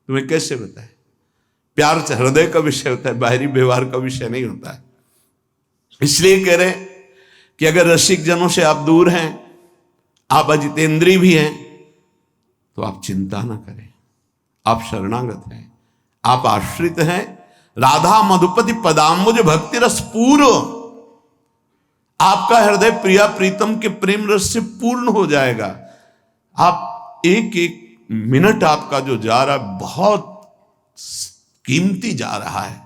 Speaker 1: तुम्हें कैसे बताए? प्यार हृदय का विषय होता है, बाहरी व्यवहार का विषय नहीं होता है। इसलिए कह रहे कि अगर रसिक जनों से आप दूर हैं, आप अजितेंद्रिय भी हैं, तो आप चिंता ना करें, आप शरणागत हैं, आप आश्रित हैं। राधा मधुपति पदाम्बुज भक्ति रस पूर्ण, आपका हृदय प्रिया प्रीतम के प्रेम रस से पूर्ण हो जाएगा। आप एक एक मिनट आपका जो जा रहा है बहुत कीमती जा रहा है,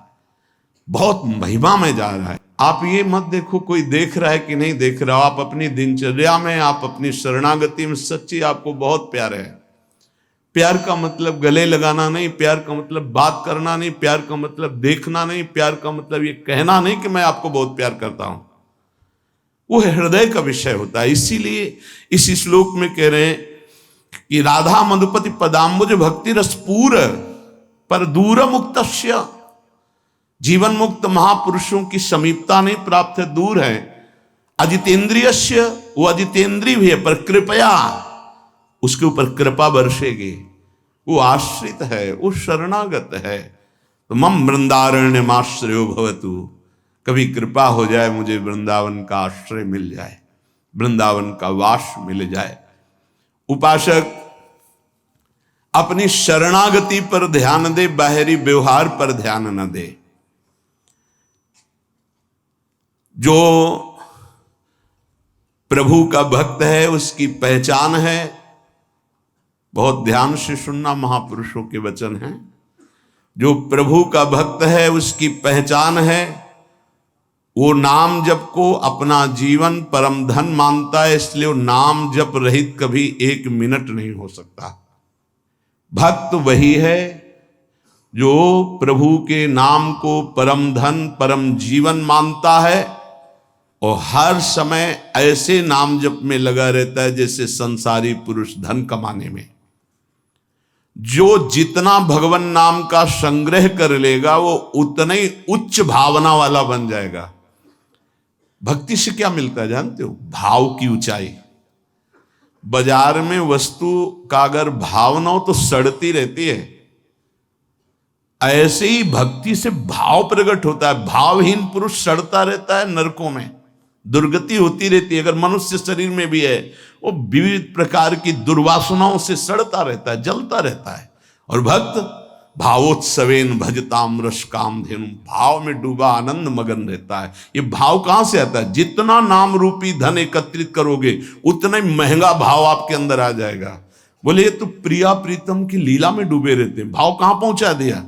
Speaker 1: बहुत महिमा में जा रहा है। आप ये मत देखो कोई देख रहा है कि नहीं देख रहा। आप अपनी दिनचर्या में, आप अपनी शरणागति में सच्ची आपको बहुत प्यार है। प्यार का मतलब गले लगाना नहीं, प्यार का मतलब बात करना नहीं, प्यार का मतलब देखना नहीं, प्यार का मतलब ये कहना नहीं कि मैं आपको बहुत प्यार करता हूं। वो हृदय का विषय होता है। इसीलिए इस श्लोक में कह रहे हैं कि राधा मधुपति पदाम्बुज भक्ति रसपूर पर दूर मुक्तस्य, जीवन मुक्त महापुरुषों की समीपता नहीं प्राप्त है, दूर है। अजितेंद्रियस्य, वो अजितेंद्रिय भी है, पर कृपया उसके ऊपर कृपा बरसेगी। वो आश्रित है, वो शरणागत है। तो मम वृंदारण्यमाश्रयो भवतु, कभी कृपा हो जाए मुझे वृंदावन का आश्रय मिल जाए, वृंदावन का वास मिल जाए। उपासक अपनी शरणागति पर ध्यान दे, बाहरी व्यवहार पर ध्यान न दे। जो प्रभु का भक्त है उसकी पहचान है, बहुत ध्यान से सुनना, महापुरुषों के वचन हैं। जो प्रभु का भक्त है उसकी पहचान है, वो नाम जप को अपना जीवन परम धन मानता है, इसलिए वो नाम जप रहित कभी एक मिनट नहीं हो सकता। भक्त वही है जो प्रभु के नाम को परम धन परम जीवन मानता है और हर समय ऐसे नाम जप में लगा रहता है जैसे संसारी पुरुष धन कमाने में। जो जितना भगवान नाम का संग्रह कर लेगा वो उतना ही उच्च भावना वाला बन जाएगा। भक्ति से क्या मिलता है जानते हो? भाव की ऊंचाई। बाजार में वस्तु का अगर भाव ना हो तो सड़ती रहती है, ऐसे ही भक्ति से भाव प्रकट होता है। भावहीन पुरुष सड़ता रहता है, नरकों में दुर्गति होती रहती है। अगर मनुष्य शरीर में भी है वो विविध प्रकार की दुर्वासनाओं से सड़ता रहता है, जलता रहता है। और भक्त भावोत्सवेन भजताम रस काम धेनु, भाव में डूबा आनंद मगन रहता है। ये भाव कहां से आता है? जितना नाम रूपी धन एकत्रित करोगे उतना ही महंगा भाव आपके अंदर आ जाएगा। बोले ये तो प्रिया प्रीतम की लीला में डूबे रहते हैं, भाव कहां पहुंचा दिया?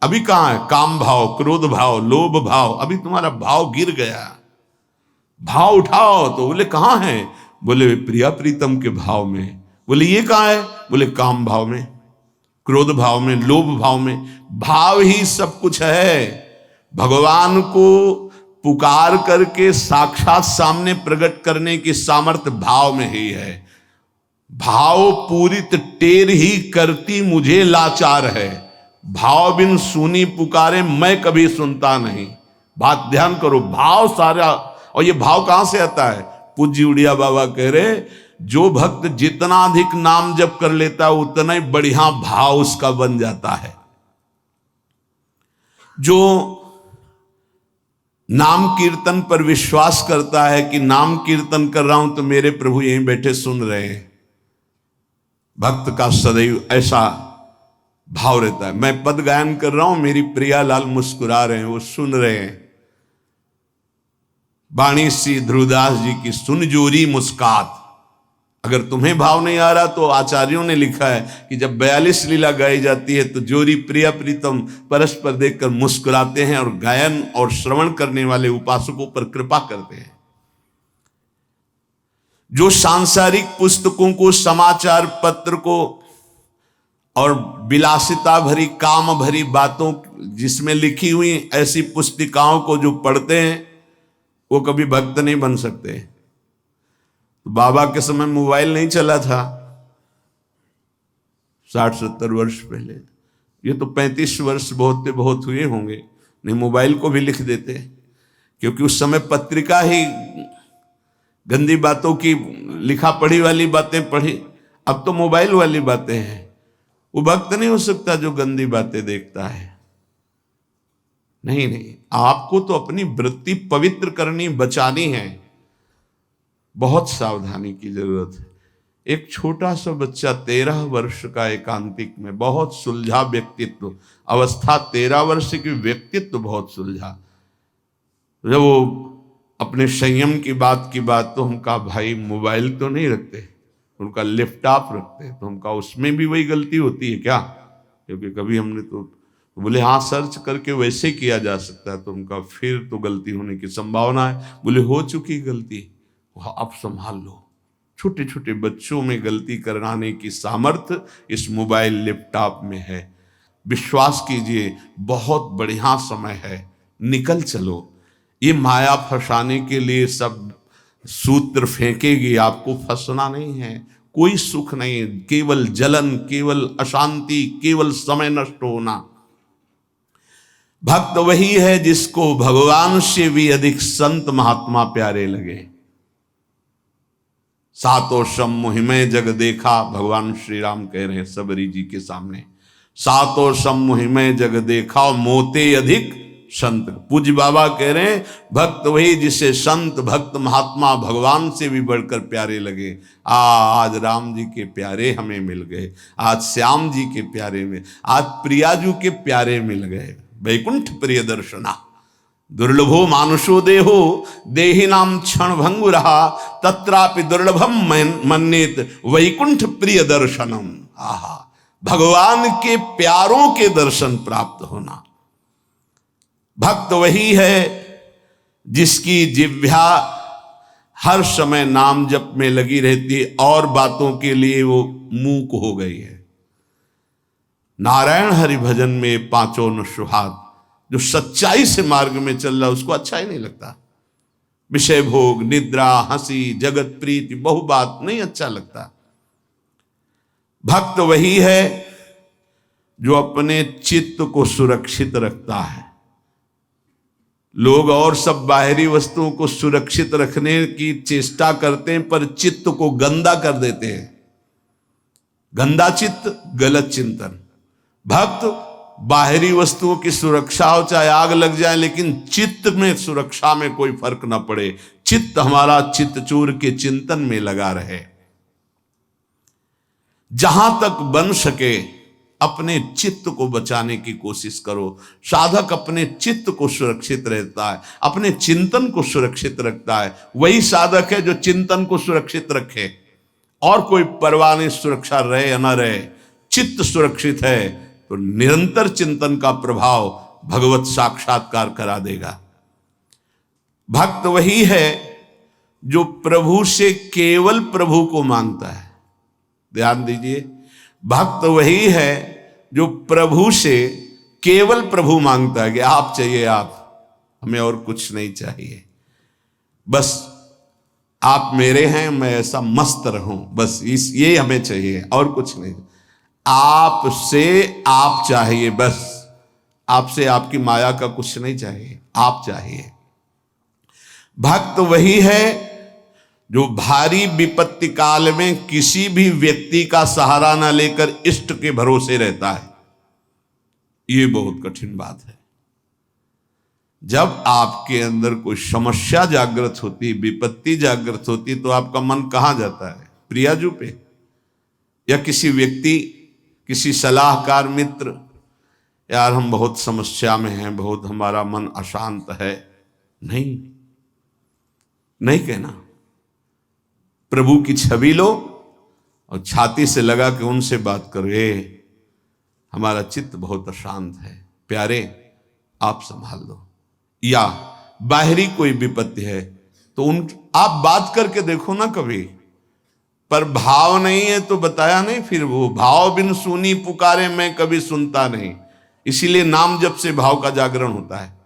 Speaker 1: अभी कहां है? काम भाव, क्रोध भाव, लोभ भाव, अभी तुम्हारा भाव गिर गया। भाव उठाओ तो बोले कहां है? बोले प्रिया प्रीतम के भाव में। बोले ये कहां है? बोले काम भाव में, क्रोध भाव में, लोभ भाव में। भाव ही सब कुछ है। भगवान को पुकार करके साक्षात सामने प्रकट करने की सामर्थ्य भाव में ही है। भाव पूरित टेर ही करती मुझे लाचार है, भाव बिन सुनी पुकारे मैं कभी सुनता नहीं। बात ध्यान करो, भाव सारा। और ये भाव कहां से आता है? पूज्य उड़िया बाबा कह रहे जो भक्त जितना अधिक नाम जप कर लेता है उतना ही बढ़िया भाव उसका बन जाता है। जो नाम कीर्तन पर विश्वास करता है कि नाम कीर्तन कर रहा हूं तो मेरे प्रभु यहीं बैठे सुन रहे हैं, भक्त का सदैव ऐसा भाव रहता है। मैं पद गायन कर रहा हूं, मेरी प्रियालाल मुस्कुरा रहे हैं, वो सुन रहे हैं। बाणी सी ध्रुवदास जी की सुन जोरी मुस्कात। अगर तुम्हें भाव नहीं आ रहा तो आचार्यों ने लिखा है कि जब 42 लीला गाई जाती है तो जोरी प्रिया प्रीतम परस्पर देखकर मुस्कुराते हैं और गायन और श्रवण करने वाले उपासकों पर कृपा करते हैं। जो सांसारिक पुस्तकों को, समाचार पत्र को और विलासिता भरी काम भरी बातों जिसमें लिखी हुई ऐसी पुस्तिकाओं को जो पढ़ते हैं वो कभी भक्त नहीं बन सकते। तो बाबा के समय मोबाइल नहीं चला था 60-70 वर्ष पहले। ये तो 35 वर्ष बहुत हुए होंगे, नहीं मोबाइल को भी लिख देते, क्योंकि उस समय पत्रिका ही गंदी बातों की लिखा पढ़ी वाली बातें पढ़ी। अब तो मोबाइल वाली बातें हैं। वो भक्त नहीं हो सकता जो गंदी बातें देखता है। नहीं, आपको तो अपनी वृत्ति पवित्र करनी, बचानी है। बहुत सावधानी की जरूरत है। एक छोटा सा बच्चा 13 वर्ष का, एकांतिक में, बहुत सुलझा व्यक्तित्व, अवस्था 13 वर्ष की, व्यक्तित्व बहुत सुलझा। जब वो अपने संयम की बात तो हम कहा भाई मोबाइल तो नहीं रखते, उनका लैपटॉप रखते। तो हम कहा उसमें भी वही गलती होती है क्या? क्योंकि कभी हमने तो बोले हाँ सर्च करके वैसे किया जा सकता है। तो उनका फिर तो गलती होने की संभावना है। बोले हो चुकी गलती, अब संभाल लो। छोटे छोटे बच्चों में गलती कराने की सामर्थ्य इस मोबाइल लैपटॉप में है। विश्वास कीजिए बहुत बढ़िया समय है, निकल चलो। ये माया फंसाने के लिए सब सूत्र फेंकेगी, आपको फंसना नहीं है। कोई सुख नहीं, केवल जलन, केवल अशांति, केवल समय नष्ट होना। भक्त वही है जिसको भगवान से भी अधिक संत महात्मा प्यारे लगे। सातो सम मुहिमें जग देखा, भगवान श्री राम कह रहे हैं सबरी जी के सामने, सातो सम मुहिमें जग देखा मोते अधिक संत। पूज्य बाबा कह रहे हैं भक्त वही जिसे संत भक्त महात्मा भगवान से भी बढ़कर प्यारे लगे। आज राम जी के प्यारे हमें मिल गए, आज श्याम जी के प्यारे में, आज प्रियाजू के प्यारे मिल गए। वैकुंठ प्रिय दर्शना दुर्लभो मानुषो देहो देहि नाम क्षण भंगु रहा तत्रापि दुर्लभम मन्येत वैकुंठ प्रिय दर्शनम। आहा, भगवान के प्यारों के दर्शन प्राप्त होना। भक्त वही है जिसकी जिह्वा हर समय नाम जप में लगी रहती और बातों के लिए वो मूक हो गई है। नारायण हरि भजन में पांचों न सुहाग, जो सच्चाई से मार्ग में चल रहा उसको अच्छा ही नहीं लगता। विषय भोग, निद्रा, हंसी, जगत प्रीति, बहु बात नहीं अच्छा लगता। भक्त वही है जो अपने चित्त को सुरक्षित रखता है। लोग और सब बाहरी वस्तुओं को सुरक्षित रखने की चेष्टा करते हैं पर चित्त को गंदा कर देते हैं। गंदा चित्त, गलत चिंतन। भक्त बाहरी वस्तुओं की सुरक्षा हो, चाहे आग लग जाए, लेकिन चित्त में सुरक्षा में कोई फर्क ना पड़े। चित्त हमारा चित्तचूर के चिंतन में लगा रहे। जहां तक बन सके अपने चित्त को बचाने की कोशिश करो। साधक अपने चित्त को सुरक्षित रहता है, अपने चिंतन को सुरक्षित रखता है। वही साधक है जो चिंतन को सुरक्षित रखे, और कोई परवाह नहीं सुरक्षा रहे या ना रहे। चित्त सुरक्षित है तो निरंतर चिंतन का प्रभाव भगवत साक्षात्कार करा देगा। भक्त वही है जो प्रभु से केवल प्रभु को मांगता है। ध्यान दीजिए, भक्त वही है जो प्रभु से केवल प्रभु मांगता है कि आप चाहिए आप, हमें और कुछ नहीं चाहिए, बस आप मेरे हैं, मैं ऐसा मस्त रहूं, बस ये हमें चाहिए और कुछ नहीं। आपसे आप चाहिए, बस आपसे आपकी माया का कुछ नहीं चाहिए, आप चाहिए। भक्त वही है जो भारी विपत्ति काल में किसी भी व्यक्ति का सहारा न लेकर इष्ट के भरोसे रहता है। ये बहुत कठिन बात है। जब आपके अंदर कोई समस्या जागृत होती, विपत्ति जागृत होती, तो आपका मन कहां जाता है? प्रियाजू पे, या किसी व्यक्ति, किसी सलाहकार मित्र, यार हम बहुत समस्या में हैं, बहुत हमारा मन अशांत है। नहीं कहना। प्रभु की छवि लो और छाती से लगा के उनसे बात करो, हमारा चित्त बहुत अशांत है, प्यारे आप संभाल दो। या बाहरी कोई विपत्ति है तो आप बात करके देखो ना कभी, पर भाव नहीं है तो बताया नहीं। फिर वो भाव बिन सुनी पुकारे मैं कभी सुनता नहीं। इसीलिए नाम जप से भाव का जागरण होता है।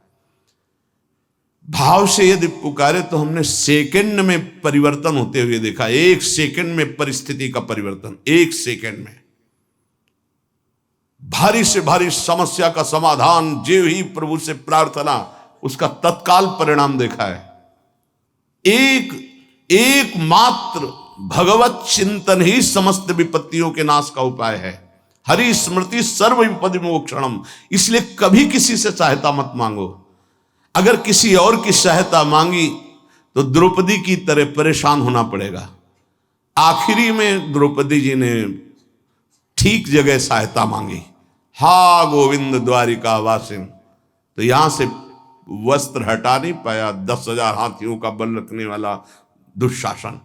Speaker 1: भाव से यदि पुकारे तो हमने सेकंड में परिवर्तन होते हुए देखा। एक सेकंड में परिस्थिति का परिवर्तन, एक सेकंड में भारी से भारी समस्या का समाधान, जो ही प्रभु से प्रार्थना, उसका तत्काल परिणाम देखा है। एक मात्र भगवत चिंतन ही समस्त विपत्तियों के नाश का उपाय है। हरि स्मृति सर्व विपदि मोक्षणम। इसलिए कभी किसी से सहायता मत मांगो। अगर किसी और की सहायता मांगी तो द्रौपदी की तरह परेशान होना पड़ेगा। आखिरी में द्रौपदी जी ने ठीक जगह सहायता मांगी। हा गोविंद द्वारिका वासिन, तो यहां से वस्त्र हटा नहीं पाया 10,000 हाथियों का बल रखने वाला दुशासन।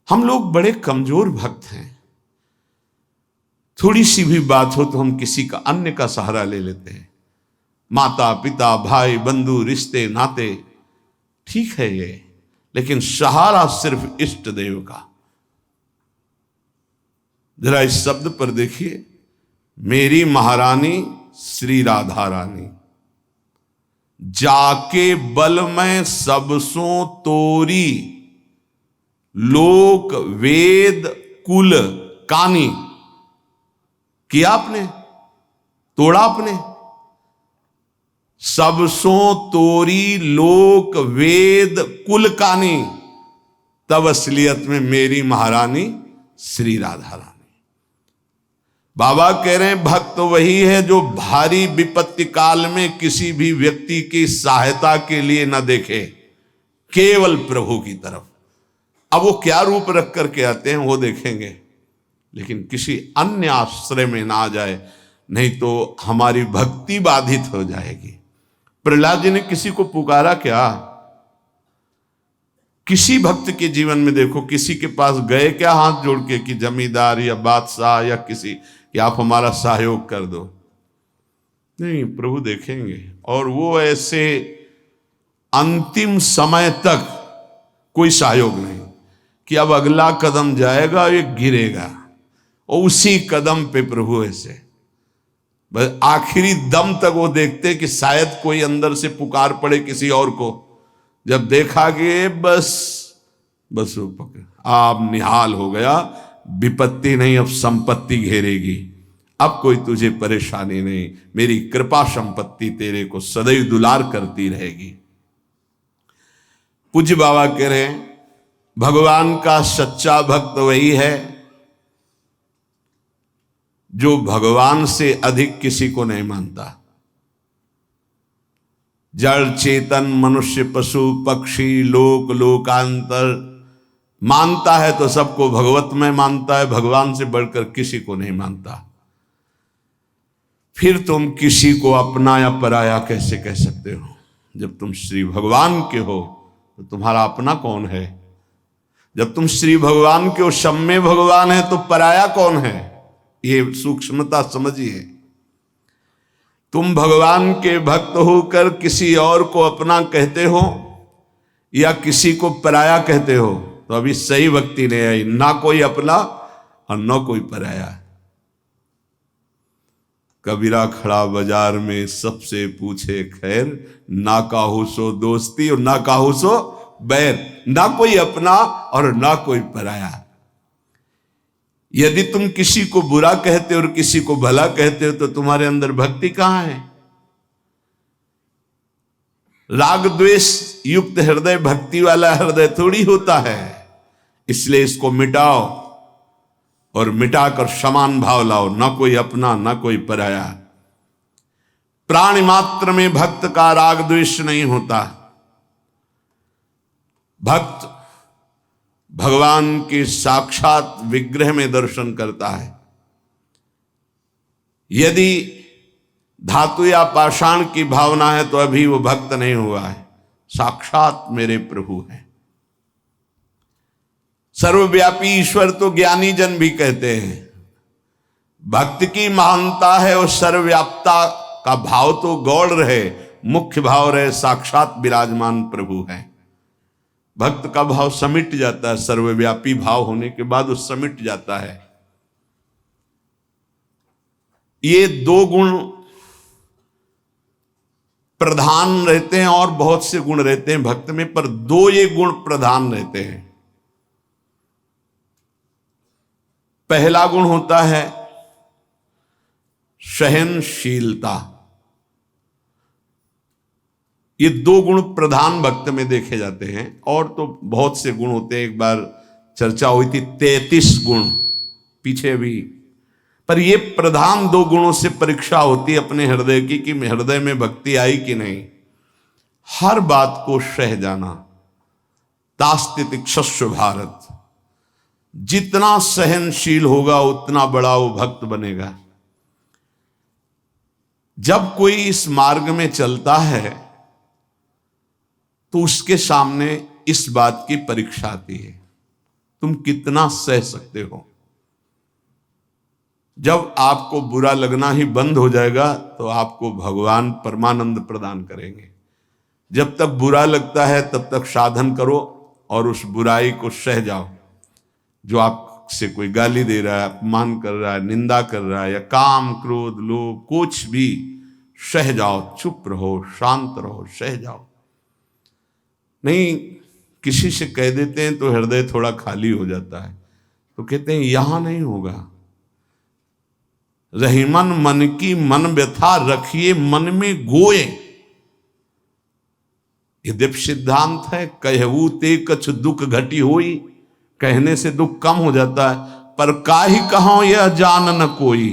Speaker 1: हम लोग बड़े कमजोर भक्त हैं। थोड़ी सी भी बात हो तो हम किसी का, अन्य का सहारा ले लेते हैं। माता पिता भाई बंधु रिश्ते नाते ठीक है ये, लेकिन सहारा सिर्फ इष्ट देव का। जरा इस शब्द पर देखिए, मेरी महारानी श्री राधा रानी, जाके बल में सबसों तोरी, लोक वेद कुल कानी। किया आपने, तोड़ा आपने। सबसों तोरी लोक वेद कुल कानी, तब असलियत में मेरी महारानी श्री राधा रानी। बाबा कह रहे हैं भक्त वही है जो भारी विपत्ति काल में किसी भी व्यक्ति की सहायता के लिए न देखे, केवल प्रभु की तरफ। अब वो क्या रूप रख करके आते हैं वो देखेंगे, लेकिन किसी अन्य आश्रय में ना आ जाए, नहीं तो हमारी भक्ति बाधित हो जाएगी। प्रहलाद जी ने किसी को पुकारा क्या? किसी भक्त के जीवन में देखो, किसी के पास गए क्या हाथ जोड़ के कि जमींदार या बादशाह या किसी कि आप हमारा सहयोग कर दो? नहीं, प्रभु देखेंगे। और वो ऐसे अंतिम समय तक कोई सहयोग नहीं कि अब अगला कदम जाएगा ये गिरेगा, और उसी कदम पे प्रभु ऐसे बस आखिरी दम तक वो देखते कि शायद कोई अंदर से पुकार पड़े किसी और को। जब देखा कि बस वो पकड़, आप निहाल हो गया, विपत्ति नहीं अब संपत्ति घेरेगी, अब कोई तुझे परेशानी नहीं, मेरी कृपा संपत्ति तेरे को सदैव दुलार करती रहेगी। पूज्य बाबा कह रहे हैं भगवान का सच्चा भक्त वही है जो भगवान से अधिक किसी को नहीं मानता। जड़ चेतन मनुष्य पशु पक्षी लोक लोकांतर मानता है तो सबको भगवत में मानता है, भगवान से बढ़कर किसी को नहीं मानता। फिर तुम किसी को अपना या पराया कैसे कह सकते हो? जब तुम श्री भगवान के हो तो तुम्हारा अपना कौन है? जब तुम श्री भगवान के हो, सब में भगवान है, तो पराया कौन है? ये सूक्ष्मता समझिए। तुम भगवान के भक्त होकर किसी और को अपना कहते हो या किसी को पराया कहते हो, तो अभी सही भक्ति नहीं आई। ना कोई अपना और ना कोई पराया। कबीरा खड़ा बाजार में सबसे पूछे खैर, ना काहू सो दोस्ती और ना काहू सो बैर। ना कोई अपना और ना कोई पराया। यदि तुम किसी को बुरा कहते हो और किसी को भला कहते हो तो तुम्हारे अंदर भक्ति कहां है? राग द्वेष युक्त हृदय भक्ति वाला हृदय थोड़ी होता है। इसलिए इसको मिटाओ और मिटाकर समान भाव लाओ, ना कोई अपना ना कोई पराया। प्राणी मात्र में भक्त का राग द्वेष नहीं होता। भक्त भगवान के साक्षात विग्रह में दर्शन करता है। यदि धातु या पाषाण की भावना है तो अभी वो भक्त नहीं हुआ है। साक्षात मेरे प्रभु हैं। सर्वव्यापी ईश्वर तो ज्ञानी जन भी कहते हैं। भक्त की महानता है और सर्वव्यापता का भाव तो गौड़ रहे, मुख्य भाव रहे साक्षात विराजमान प्रभु है। भक्त का भाव समिट जाता है, सर्वव्यापी भाव होने के बाद वो समिट जाता है। ये दो गुण प्रधान रहते हैं और बहुत से गुण रहते हैं भक्त में, पर दो ये गुण प्रधान रहते हैं। पहला गुण होता है सहनशीलता। ये दो गुण प्रधान भक्त में देखे जाते हैं, और तो बहुत से गुण होते हैं। एक बार चर्चा हुई थी 33 गुण पीछे भी, पर ये प्रधान दो गुणों से परीक्षा होती है अपने हृदय की कि हृदय में भक्ति आई कि नहीं। हर बात को सह जाना। तास्तितिक्षस्व भारत। जितना सहनशील होगा उतना बड़ा वो भक्त बनेगा। जब कोई इस मार्ग में चलता है तो उसके सामने इस बात की परीक्षा आती है, तुम कितना सह सकते हो। जब आपको बुरा लगना ही बंद हो जाएगा तो आपको भगवान परमानंद प्रदान करेंगे। जब तक बुरा लगता है तब तक साधन करो और उस बुराई को सह जाओ। जो आपसे कोई गाली दे रहा है, अपमान कर रहा है, निंदा कर रहा है, या काम क्रोध लोभ कुछ भी, सह जाओ, चुप रहो, शांत रहो, सह जाओ। नहीं, किसी से कह देते हैं तो हृदय थोड़ा खाली हो जाता है, तो कहते हैं यहां नहीं होगा। रहीमन मन की मन व्यथा रखिए मन में गोए। ये दिव्य सिद्धांत है। कहू ते कछ दुख घटी होई। कहने से दुख कम हो जाता है, पर काहि कहूं यह जान न कोई,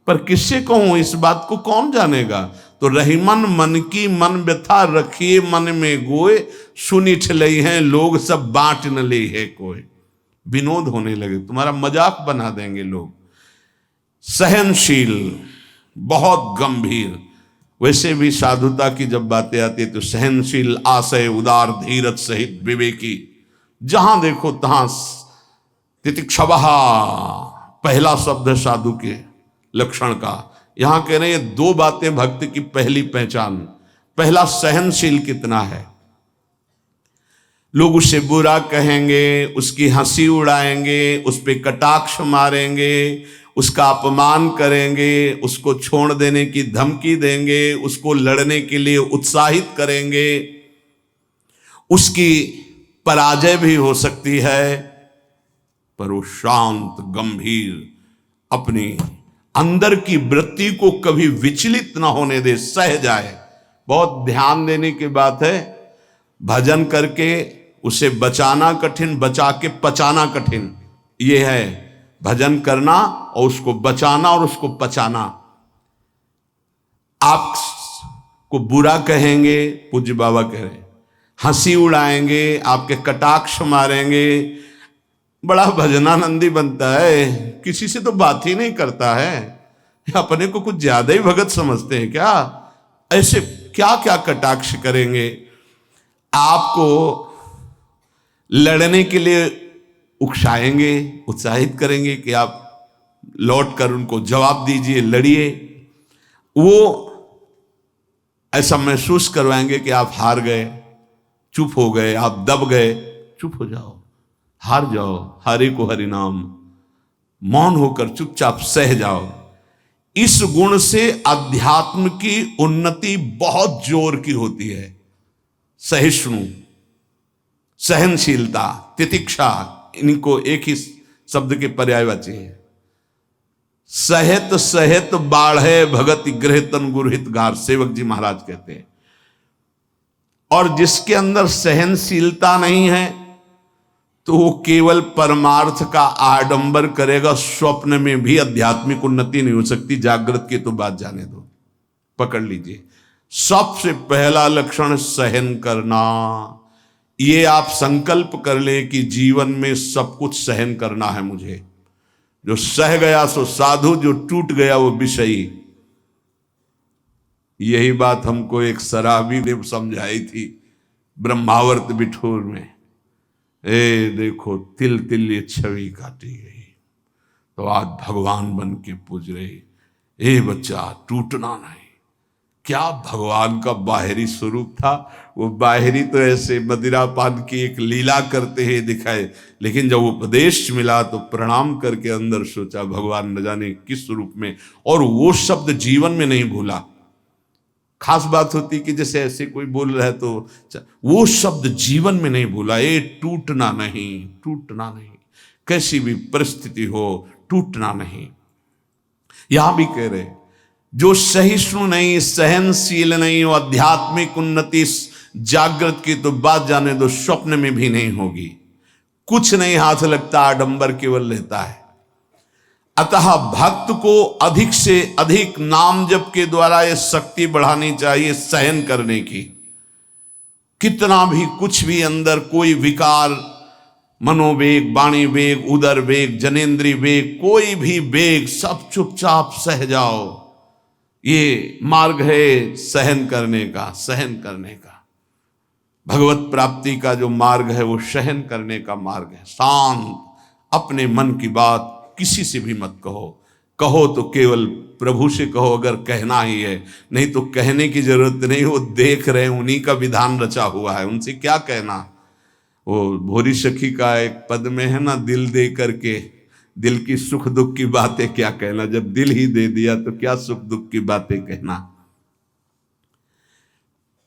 Speaker 1: पर किससे कहूं इस बात को कौन जानेगा। तो रहीमन मन की मन व्यथा रखिए मन में गोए, सुनी ठलई हैं लोग सब बांट न ले है कोई। विनोद होने लगे, तुम्हारा मजाक बना देंगे लोग। सहनशील, बहुत गंभीर। वैसे भी साधुता की जब बातें आती है तो सहनशील, आशय, उदार, धीरज सहित विवेकी, जहां देखो तहां तितिक्षवहा पहला शब्द है साधु के लक्षण का। यहां कह रहे हैं दो बातें भक्त की पहली पहचान। पहला, सहनशील कितना है। लोग उसे बुरा कहेंगे, उसकी हंसी उड़ाएंगे, उस पे कटाक्ष मारेंगे, उसका अपमान करेंगे, उसको छोड़ देने की धमकी देंगे, उसको लड़ने के लिए उत्साहित करेंगे, उसकी पराजय भी हो सकती है, पर वो शांत, गंभीर, अपनी अंदर की वृत्ति को कभी विचलित ना होने दे, सह जाए। बहुत ध्यान देने की बात है। भजन करके उसे बचाना कठिन, बचा के पचाना कठिन। ये है भजन करना और उसको बचाना और उसको पचाना। आपको बुरा कहेंगे, पूज्य बाबा कह रहे, हंसी उड़ाएंगे, आपके कटाक्ष मारेंगे, बड़ा भजनानंदी बनता है, किसी से तो बात ही नहीं करता है, अपने को कुछ ज्यादा ही भगत समझते हैं क्या। ऐसे क्या क्या कटाक्ष करेंगे, आपको लड़ने के लिए उकसाएंगे, उत्साहित करेंगे कि आप लौट कर उनको जवाब दीजिए, लड़िए। वो ऐसा महसूस करवाएंगे कि आप हार गए, चुप हो गए, आप दब गए। चुप हो जाओ, हार जाओ, हरि को हरि नाम, मौन होकर चुपचाप सह जाओ। इस गुण से अध्यात्म की उन्नति बहुत जोर की होती है। सहिष्णु, सहनशीलता, तितिक्षा, इनको एक ही शब्द के पर्यायवाची है। सहित सहित बाढ़े भगति गृह तन गुरहित गार, सेवक जी महाराज कहते हैं। और जिसके अंदर सहनशीलता नहीं है तो वो केवल परमार्थ का आडंबर करेगा, स्वप्न में भी आध्यात्मिक उन्नति नहीं हो सकती। जागृत की तो बात जाने दो, पकड़ लीजिए। सबसे पहला लक्षण सहन करना। ये आप संकल्प कर ले कि जीवन में सब कुछ सहन करना है मुझे। जो सह गया सो साधु, जो टूट गया वो विषयी। यही बात हमको एक शराबी ने समझाई थी ब्रह्मावर्त बिठूर में। ए देखो, तिल तिल ये छवि काटी गई तो आज भगवान बन के पूज रही। ए बच्चा, टूटना नहीं। क्या भगवान का बाहरी स्वरूप था। वो बाहरी तो ऐसे मदिरा पान की एक लीला करते हुए दिखाए, लेकिन जब उपदेश मिला तो प्रणाम करके अंदर सोचा भगवान न जाने किस स्वरूप में। और वो शब्द जीवन में नहीं भूला। खास बात होती कि जैसे ऐसे कोई बोल रहा है तो वो शब्द जीवन में नहीं भूला। ये टूटना नहीं, टूटना नहीं, कैसी भी परिस्थिति हो टूटना नहीं। यहां भी कह रहे जो सहिष्णु नहीं, सहनशील नहीं, वो आध्यात्मिक उन्नति जागृत की तो बात जाने दो, स्वप्न में भी नहीं होगी। कुछ नहीं हाथ लगता, आडंबर केवल लेता है। अतः भक्त को अधिक से अधिक नाम जप के द्वारा ये शक्ति बढ़ानी चाहिए सहन करने की। कितना भी कुछ भी अंदर कोई विकार, मनोवेग, वाणी वेग, उदर वेग, जनेन्द्रीय वेग, कोई भी वेग, सब चुपचाप सह जाओ। ये मार्ग है सहन करने का, सहन करने का। भगवत प्राप्ति का जो मार्ग है वो सहन करने का मार्ग है। शांत, अपने मन की बात किसी से भी मत कहो। कहो तो केवल प्रभु से कहो, अगर कहना ही है, नहीं तो कहने की जरूरत नहीं। वो देख रहे हैं, उन्हीं का विधान रचा हुआ है, उनसे क्या कहना। वो भोरी सखी का एक पद में है ना, दिल दे करके दिल की सुख दुख की बातें क्या कहना। जब दिल ही दे दिया तो क्या सुख दुख की बातें कहना।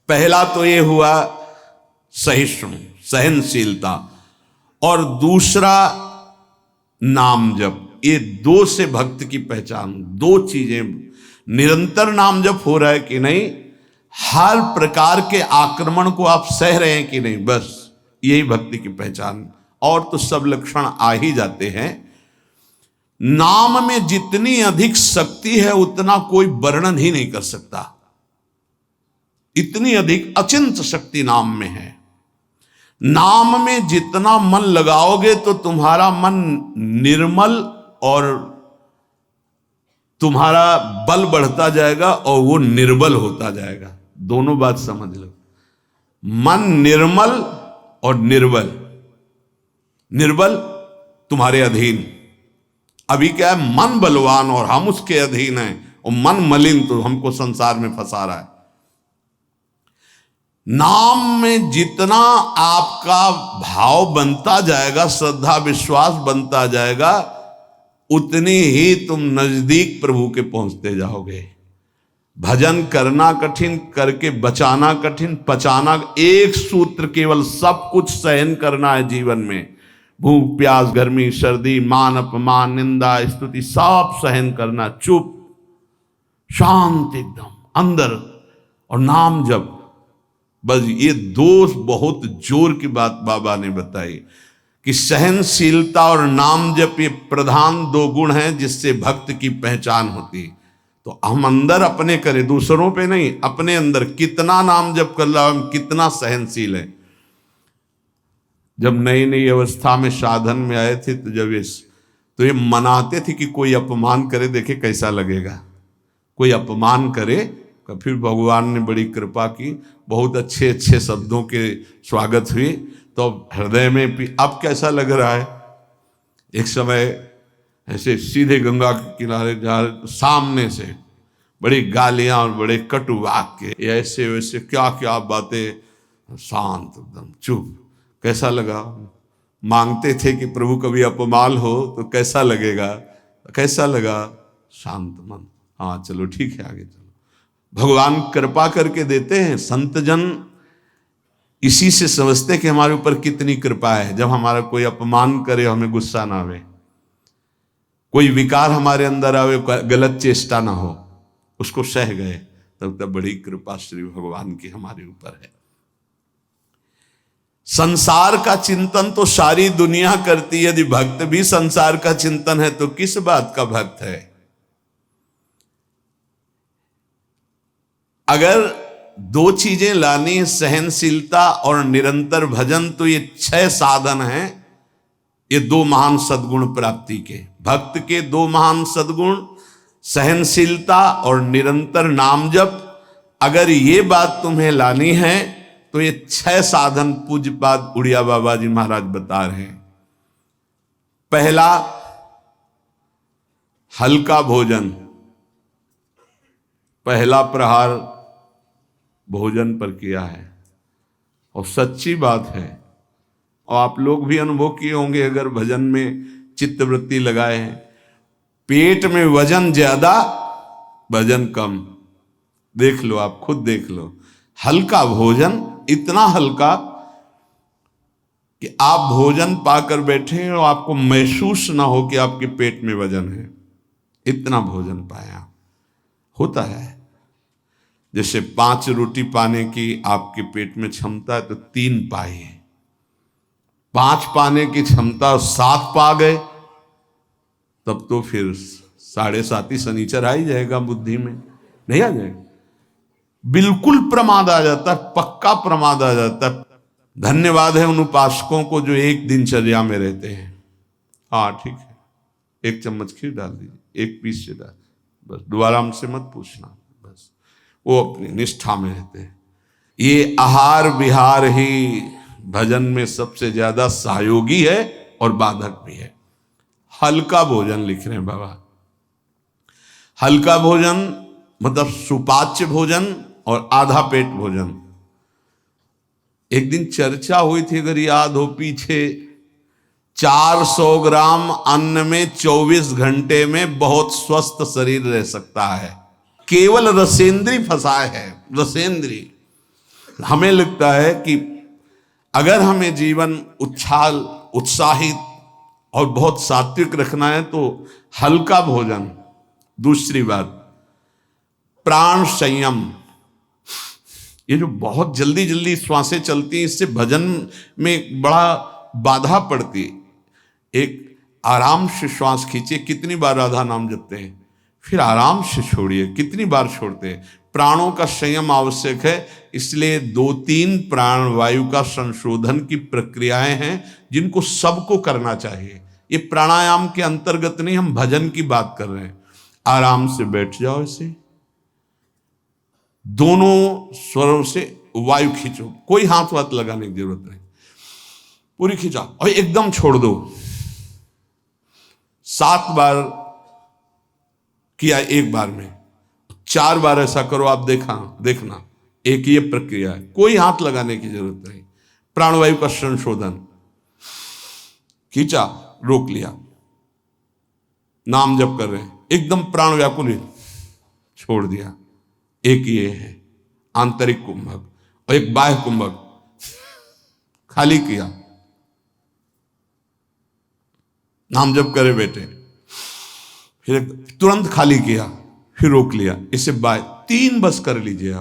Speaker 1: पहला तो ये हुआ सहिष्णु, सहनशीलता, और दूसरा नाम जप। ये दो से भक्त की पहचान, दो चीजें। निरंतर नाम जप हो रहा है कि नहीं, हर प्रकार के आक्रमण को आप सह रहे हैं कि नहीं, बस यही भक्ति की पहचान। और तो सब लक्षण आ ही जाते हैं। नाम में जितनी अधिक शक्ति है उतना कोई वर्णन ही नहीं कर सकता। इतनी अधिक अचिंत शक्ति नाम में है। नाम में जितना मन लगाओगे तो तुम्हारा मन निर्मल और तुम्हारा बल बढ़ता जाएगा और वो निर्बल होता जाएगा। दोनों बात समझ लो, मन निर्मल और निर्बल। निर्बल तुम्हारे अधीन। अभी क्या है, मन बलवान और हम उसके अधीन हैं, और मन मलिन तो हमको संसार में फंसा रहा है। नाम में जितना आपका भाव बनता जाएगा, श्रद्धा विश्वास बनता जाएगा, उतनी ही तुम नजदीक प्रभु के पहुंचते जाओगे। भजन करना कठिन, करके बचाना कठिन, पचाना एक सूत्र केवल, सब कुछ सहन करना है जीवन में। भूख प्यास गर्मी सर्दी मान अपमान निंदा स्तुति सब सहन करना, चुप शांत एकदम अंदर, और नाम जप। बस ये दो बहुत जोर की बात बाबा ने बताई कि सहनशीलता और नाम जप ये प्रधान दो गुण हैं जिससे भक्त की पहचान होती। तो हम अंदर अपने करें, दूसरों पे नहीं, अपने अंदर कितना नाम जप कर रहा, हम कितना सहनशील है। जब नई नई अवस्था में साधन में आए थे तो ये मनाते थे कि कोई अपमान करे देखे कैसा लगेगा। कोई अपमान करे, फिर भगवान ने बड़ी कृपा की, बहुत अच्छे अच्छे शब्दों के स्वागत हुए, तो हृदय में भी अब कैसा लग रहा है। एक समय ऐसे सीधे गंगा के किनारे जा सामने से बड़ी गालियां और बड़े कटु वाक्य, ऐसे वैसे क्या क्या बातें, शांत एकदम चुप। कैसा लगा? मांगते थे कि प्रभु कभी अपमान हो तो कैसा लगेगा, कैसा लगा? शांत मन, हाँ चलो ठीक है आगे चलो। भगवान कृपा करके देते हैं। संत जन इसी से समझते कि हमारे ऊपर कितनी कृपा है। जब हमारा कोई अपमान करे हमें गुस्सा ना आवे, कोई विकार हमारे अंदर आवे, गलत चेष्टा ना हो, उसको सह गए, तब बड़ी कृपा श्री भगवान की हमारे ऊपर है। संसार का चिंतन तो सारी दुनिया करती है, यदि भक्त भी संसार का चिंतन है तो किस बात का भक्त है। अगर दो चीजें लानी है, सहनशीलता और निरंतर भजन, तो ये 6 साधन हैं। ये 2 महान सद्गुण प्राप्ति के, भक्त के 2 महान सद्गुण, सहनशीलता और निरंतर नाम जप। अगर ये बात तुम्हें लानी है तो ये 6 साधन पूज्यपाद उड़िया बाबा जी महाराज बता रहे हैं। पहला, हल्का भोजन। पहला प्रहार भोजन पर किया है, और सच्ची बात है, और आप लोग भी अनुभव किए होंगे अगर भजन में चित्तवृत्ति लगाए हैं। पेट में वजन ज्यादा, भजन कम। देख लो, आप खुद देख लो। हल्का भोजन, इतना हल्का कि आप भोजन पाकर बैठे और आपको महसूस ना हो कि आपके पेट में वजन है, इतना भोजन पाया। होता है जैसे 5 रोटी पाने की आपके पेट में क्षमता है तो 3 पाइए, 5 पाने की क्षमता 7 पा गए, तब तो फिर 7.5 ही शनिचर आ ही जाएगा बुद्धि में, नहीं आ जाएगा? बिल्कुल प्रमाद आ जाता है, पक्का प्रमाद आ जाता है। धन्यवाद है उन उपासकों को जो एक दिनचर्या में रहते हैं। हाँ ठीक है, 1 चम्मच खीर डाल दीजिए, 1 पीस से डाल, बस दोबारा हमसे मत पूछना, बस वो अपनी निष्ठा में रहते हैं। ये आहार विहार ही भजन में सबसे ज्यादा सहयोगी है और बाधक भी है। हल्का भोजन लिख रहे हैं बाबा। हल्का भोजन मतलब सुपाच्य भोजन और आधा पेट भोजन। एक दिन चर्चा हुई थी, अगर याद हो पीछे, 400 ग्राम अन्न में 24 घंटे में बहुत स्वस्थ शरीर रह सकता है। केवल रसेंद्री फंसाए है, रसेंद्री। हमें लगता है कि अगर हमें जीवन उछाल उत्साहित और बहुत सात्विक रखना है तो हल्का भोजन। दूसरी बात, प्राण संयम। ये जो बहुत जल्दी जल्दी श्वासें चलती हैं, इससे भजन में बड़ा बाधा पड़ती है। एक आराम से श्वास खींचिए। कितनी बार राधा नाम जपते हैं, फिर आराम से छोड़िए। कितनी बार छोड़ते हैं। प्राणों का संयम आवश्यक है, इसलिए 2-3 प्राण वायु का संशोधन की प्रक्रियाएं हैं जिनको सबको करना चाहिए। ये प्राणायाम के अंतर्गत नहीं, हम भजन की बात कर रहे हैं। आराम से बैठ जाओ, ऐसे दोनों स्वरों से वायु खींचो, कोई हाथ वाथ लगाने की जरूरत नहीं, पूरी खींचा और एकदम छोड़ दो। 7 बार किया एक बार में, 4 बार ऐसा करो। आप देखना एक ये प्रक्रिया है, कोई हाथ लगाने की जरूरत नहीं। प्राणवायु का संशोधन, खींचा, रोक लिया, नाम जप कर रहे हैं, एकदम प्राण व्याकुल, छोड़ दिया। एक ये है आंतरिक कुंभक और एक बाह्य कुंभक, खाली किया, नाम जप करे बेटे, फिर तुरंत खाली किया, फिर रोक लिया। इसे बाह्य 3 बस कर लीजिए।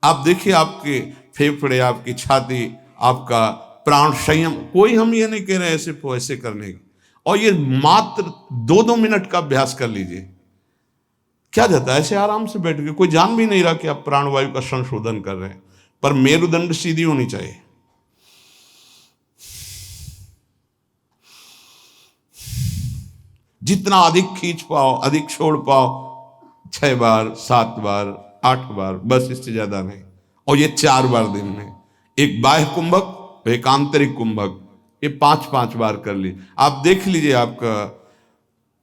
Speaker 1: आप देखिए आपके फेफड़े, आपकी छाती, आपका प्राण संयम। कोई हम ये नहीं कह रहे ऐसे ऐसे करने की, और ये मात्र 2-2 मिनट का अभ्यास कर लीजिए। क्या जाता है ऐसे आराम से बैठ के, कोई जान भी नहीं रहा कि आप प्राणवायु का संशोधन कर रहे हैं। पर मेरुदंड सीधी होनी चाहिए। जितना अधिक खींच पाओ, अधिक छोड़ पाओ, 6 बार, 7 बार, 8 बार, बस, इससे ज्यादा नहीं। और ये 4 बार दिन में, एक बाह्य कुंभक, एक आंतरिक कुंभक, ये 5-5 बार कर ली। आप देख लीजिए आपका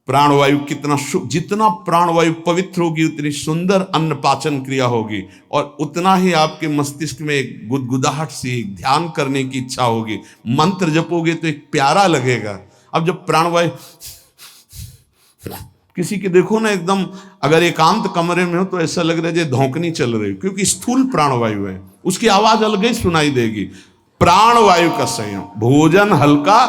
Speaker 1: प्राणवायु कितना, जितना प्राणवायु पवित्र होगी उतनी सुंदर अन्न पाचन क्रिया होगी, और उतना ही आपके मस्तिष्क में एक गुदगुदाहट सी, ध्यान करने की इच्छा होगी। मंत्र जपोगे तो एक प्यारा लगेगा। अब जब प्राणवायु किसी के देखो ना, एकदम अगर एकांत कमरे में हो तो ऐसा लग रहा है जैसे धौंकनी चल रही, क्योंकि स्थूल प्राणवायु है, उसकी आवाज अलग ही सुनाई देगी। प्राणवायु का संयम, भोजन हल्का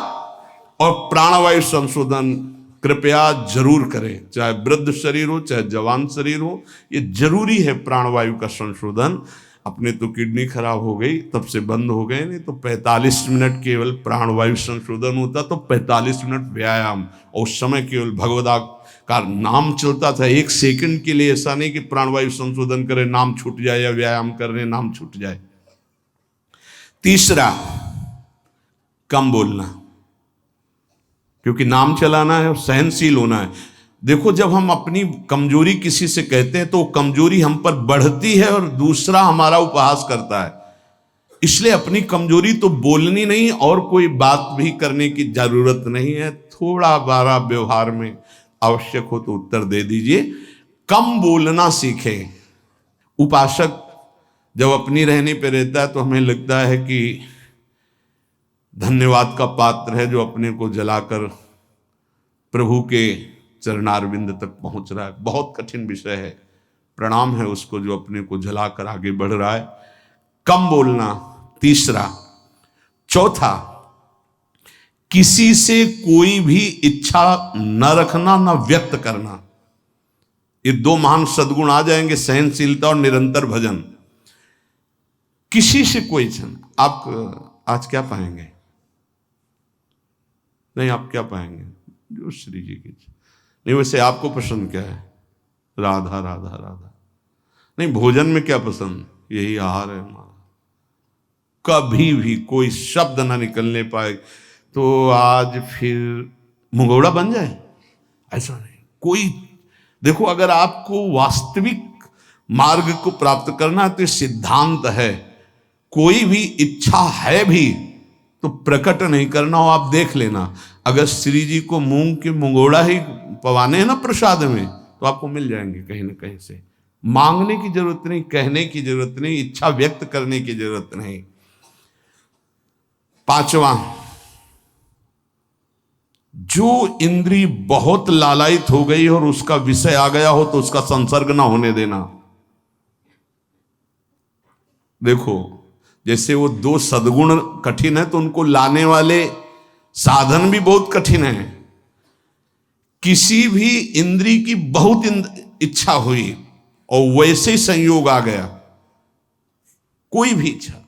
Speaker 1: और प्राणवायु संशोधन कृपया जरूर करें, चाहे वृद्ध शरीर हो चाहे जवान शरीर हो, ये जरूरी है प्राणवायु का संशोधन। अपने तो किडनी खराब हो गई, तब से बंद हो गए, नहीं तो 45 मिनट केवल प्राणवायु संशोधन होता, तो 45 मिनट व्यायाम, और उस समय केवल भगवदा का नाम चलता था। 1 सेकंड के लिए ऐसा नहीं कि प्राणवायु संशोधन करें नाम छूट जाए, या व्यायाम कर रहे नाम छूट जाए। तीसरा, कम बोलना, क्योंकि नाम चलाना है और सहनशील होना है। देखो, जब हम अपनी कमजोरी किसी से कहते हैं तो कमजोरी हम पर बढ़ती है और दूसरा हमारा उपहास करता है। इसलिए अपनी कमजोरी तो बोलनी नहीं, और कोई बात भी करने की जरूरत नहीं है। थोड़ा बारा व्यवहार में आवश्यक हो तो उत्तर दे दीजिए। कम बोलना सीखें। उपासक जब अपनी रहनी पे रहता है तो हमें लगता है कि धन्यवाद का पात्र है, जो अपने को जलाकर प्रभु के चरणारविंद तक पहुंच रहा है। बहुत कठिन विषय है, प्रणाम है उसको जो अपने को जलाकर आगे बढ़ रहा है। कम बोलना, तीसरा। चौथा, किसी से कोई भी इच्छा न रखना, न व्यक्त करना। ये 2 महान सद्गुण आ जाएंगे, सहनशीलता और निरंतर भजन। किसी से कोई इच्छा, आप आज क्या पाएंगे? नहीं, आप क्या पाएंगे? जो श्री जी की इच्छा। नहीं, वैसे आपको पसंद क्या है? राधा राधा राधा। नहीं, भोजन में क्या पसंद? यही आहार है हमारा। कभी भी कोई शब्द ना निकलने पाए तो आज फिर मुंगौड़ा बन जाए, ऐसा नहीं। कोई, देखो, अगर आपको वास्तविक मार्ग को प्राप्त करना है तो ये सिद्धांत है, कोई भी इच्छा है भी तो प्रकट नहीं करना हो। आप देख लेना, अगर श्री जी को मूंग के मुंगोड़ा ही पवाने हैं ना प्रसाद में, तो आपको मिल जाएंगे कहीं ना कहीं से। मांगने की जरूरत नहीं, कहने की जरूरत नहीं, इच्छा व्यक्त करने की जरूरत नहीं। 5वां, जो इंद्री बहुत लालायित हो गई और उसका विषय आ गया हो तो उसका संसर्ग ना होने देना। देखो, जैसे वो 2 सद्गुण कठिन है तो उनको लाने वाले साधन भी बहुत कठिन है। किसी भी इंद्री की बहुत इच्छा हुई और वैसे ही संयोग आ गया, कोई भी इच्छा,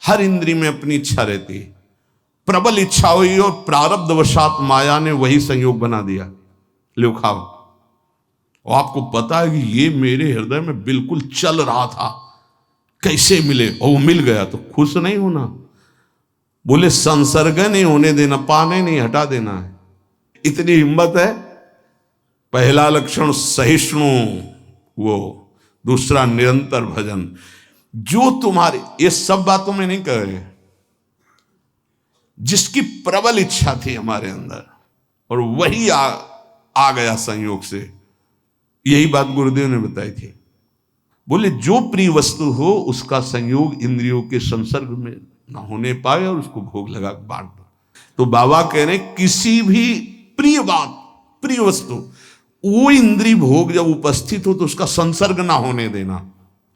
Speaker 1: हर इंद्री में अपनी इच्छा रहती है, प्रबल इच्छा हुई और प्रारब्धवशात माया ने वही संयोग बना दिया, लो खाओ। और आपको पता है कि ये मेरे हृदय में बिल्कुल चल रहा था, कैसे मिले, और वो मिल गया, तो खुश नहीं होना। बोले संसर्ग नहीं होने देना, पाने नहीं हटा देना है। इतनी हिम्मत है। पहला लक्षण सहिष्णु, वो दूसरा निरंतर भजन। जो तुम्हारे, ये सब बातों में नहीं कह रहे, जिसकी प्रबल इच्छा थी हमारे अंदर और वही आ गया संयोग से, यही बात गुरुदेव ने बताई थी। बोले जो प्रिय वस्तु हो उसका संयोग इंद्रियों के संसर्ग में ना होने पाए और उसको भोग लगा बांट दो। तो बाबा कह रहे किसी भी प्रिय बात, प्रिय वस्तु, वो इंद्रिय भोग जब उपस्थित हो तो उसका संसर्ग ना होने देना।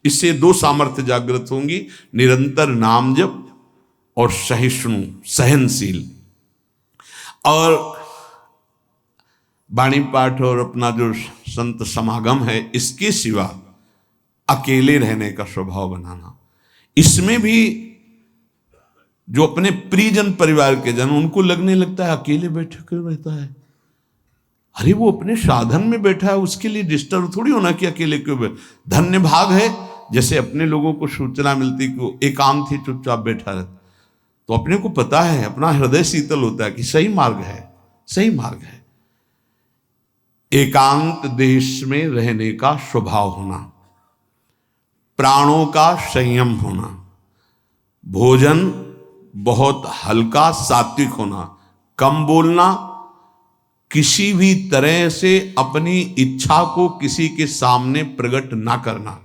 Speaker 1: इससे दो सामर्थ्य जागृत होंगी, निरंतर नाम जप और सहिष्णु, सहनशील। और वाणी पाठ और अपना जो संत समागम है, इसके सिवा अकेले रहने का स्वभाव बनाना। इसमें भी जो अपने प्रियजन परिवार के जन, उनको लगने लगता है अकेले बैठे क्यों रहता है। अरे वो अपने साधन में बैठा है, उसके लिए डिस्टर्ब थोड़ी होना कि अकेले क्यों। धन्य भाग है, जैसे अपने लोगों को सूचना मिलती कि वो एकांत ही चुपचाप बैठा रहता, तो अपने को पता है, अपना हृदय शीतल होता है कि सही मार्ग है, सही मार्ग है। एकांत देश में रहने का स्वभाव होना, प्राणों का संयम होना, भोजन बहुत हल्का सात्विक होना, कम बोलना, किसी भी तरह से अपनी इच्छा को किसी के सामने प्रकट ना करना।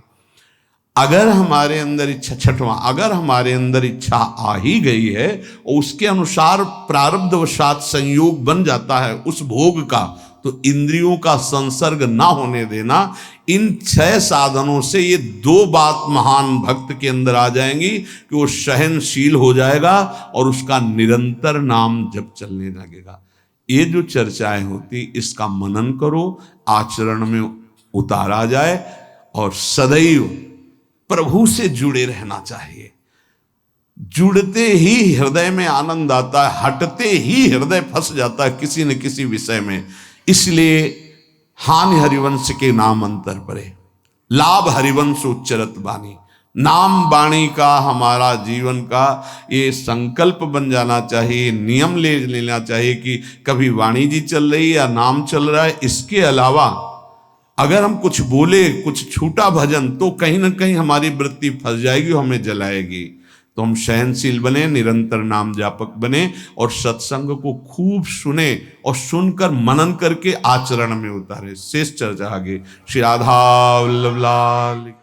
Speaker 1: अगर हमारे अंदर इच्छा, छठवां, अगर हमारे अंदर इच्छा आ ही गई है और उसके अनुसार प्रारब्धवशात संयोग बन जाता है उस भोग का, तो इंद्रियों का संसर्ग ना होने देना। इन 6 साधनों से ये 2 बात महान भक्त के अंदर आ जाएंगी कि वो सहनशील हो जाएगा और उसका निरंतर नाम जप चलने लगेगा। ये जो चर्चाएं होती, इसका मनन करो, आचरण में उतारा जाए और सदैव प्रभु से जुड़े रहना चाहिए। जुड़ते ही हृदय में आनंद आता है, हटते ही हृदय फंस जाता है किसी न किसी विषय में। इसलिए हानि हरिवंश के नाम अंतर पड़े, लाभ हरिवंश उच्चरत बानी। नाम वाणी का हमारा जीवन का ये संकल्प बन जाना चाहिए, नियम ले लेना चाहिए कि कभी वाणी जी चल रही है या नाम चल रहा है। इसके अलावा अगर हम कुछ बोले, कुछ छूटा भजन, तो कहीं ना कहीं हमारी वृत्ति फंस जाएगी, हमें जलाएगी। तो हम सहनशील बने, निरंतर नाम जापक बने और सत्संग को खूब सुने और सुनकर मनन करके आचरण में उतारे। शेष चर्चा आगे। श्री राधा वल्लभ लाल।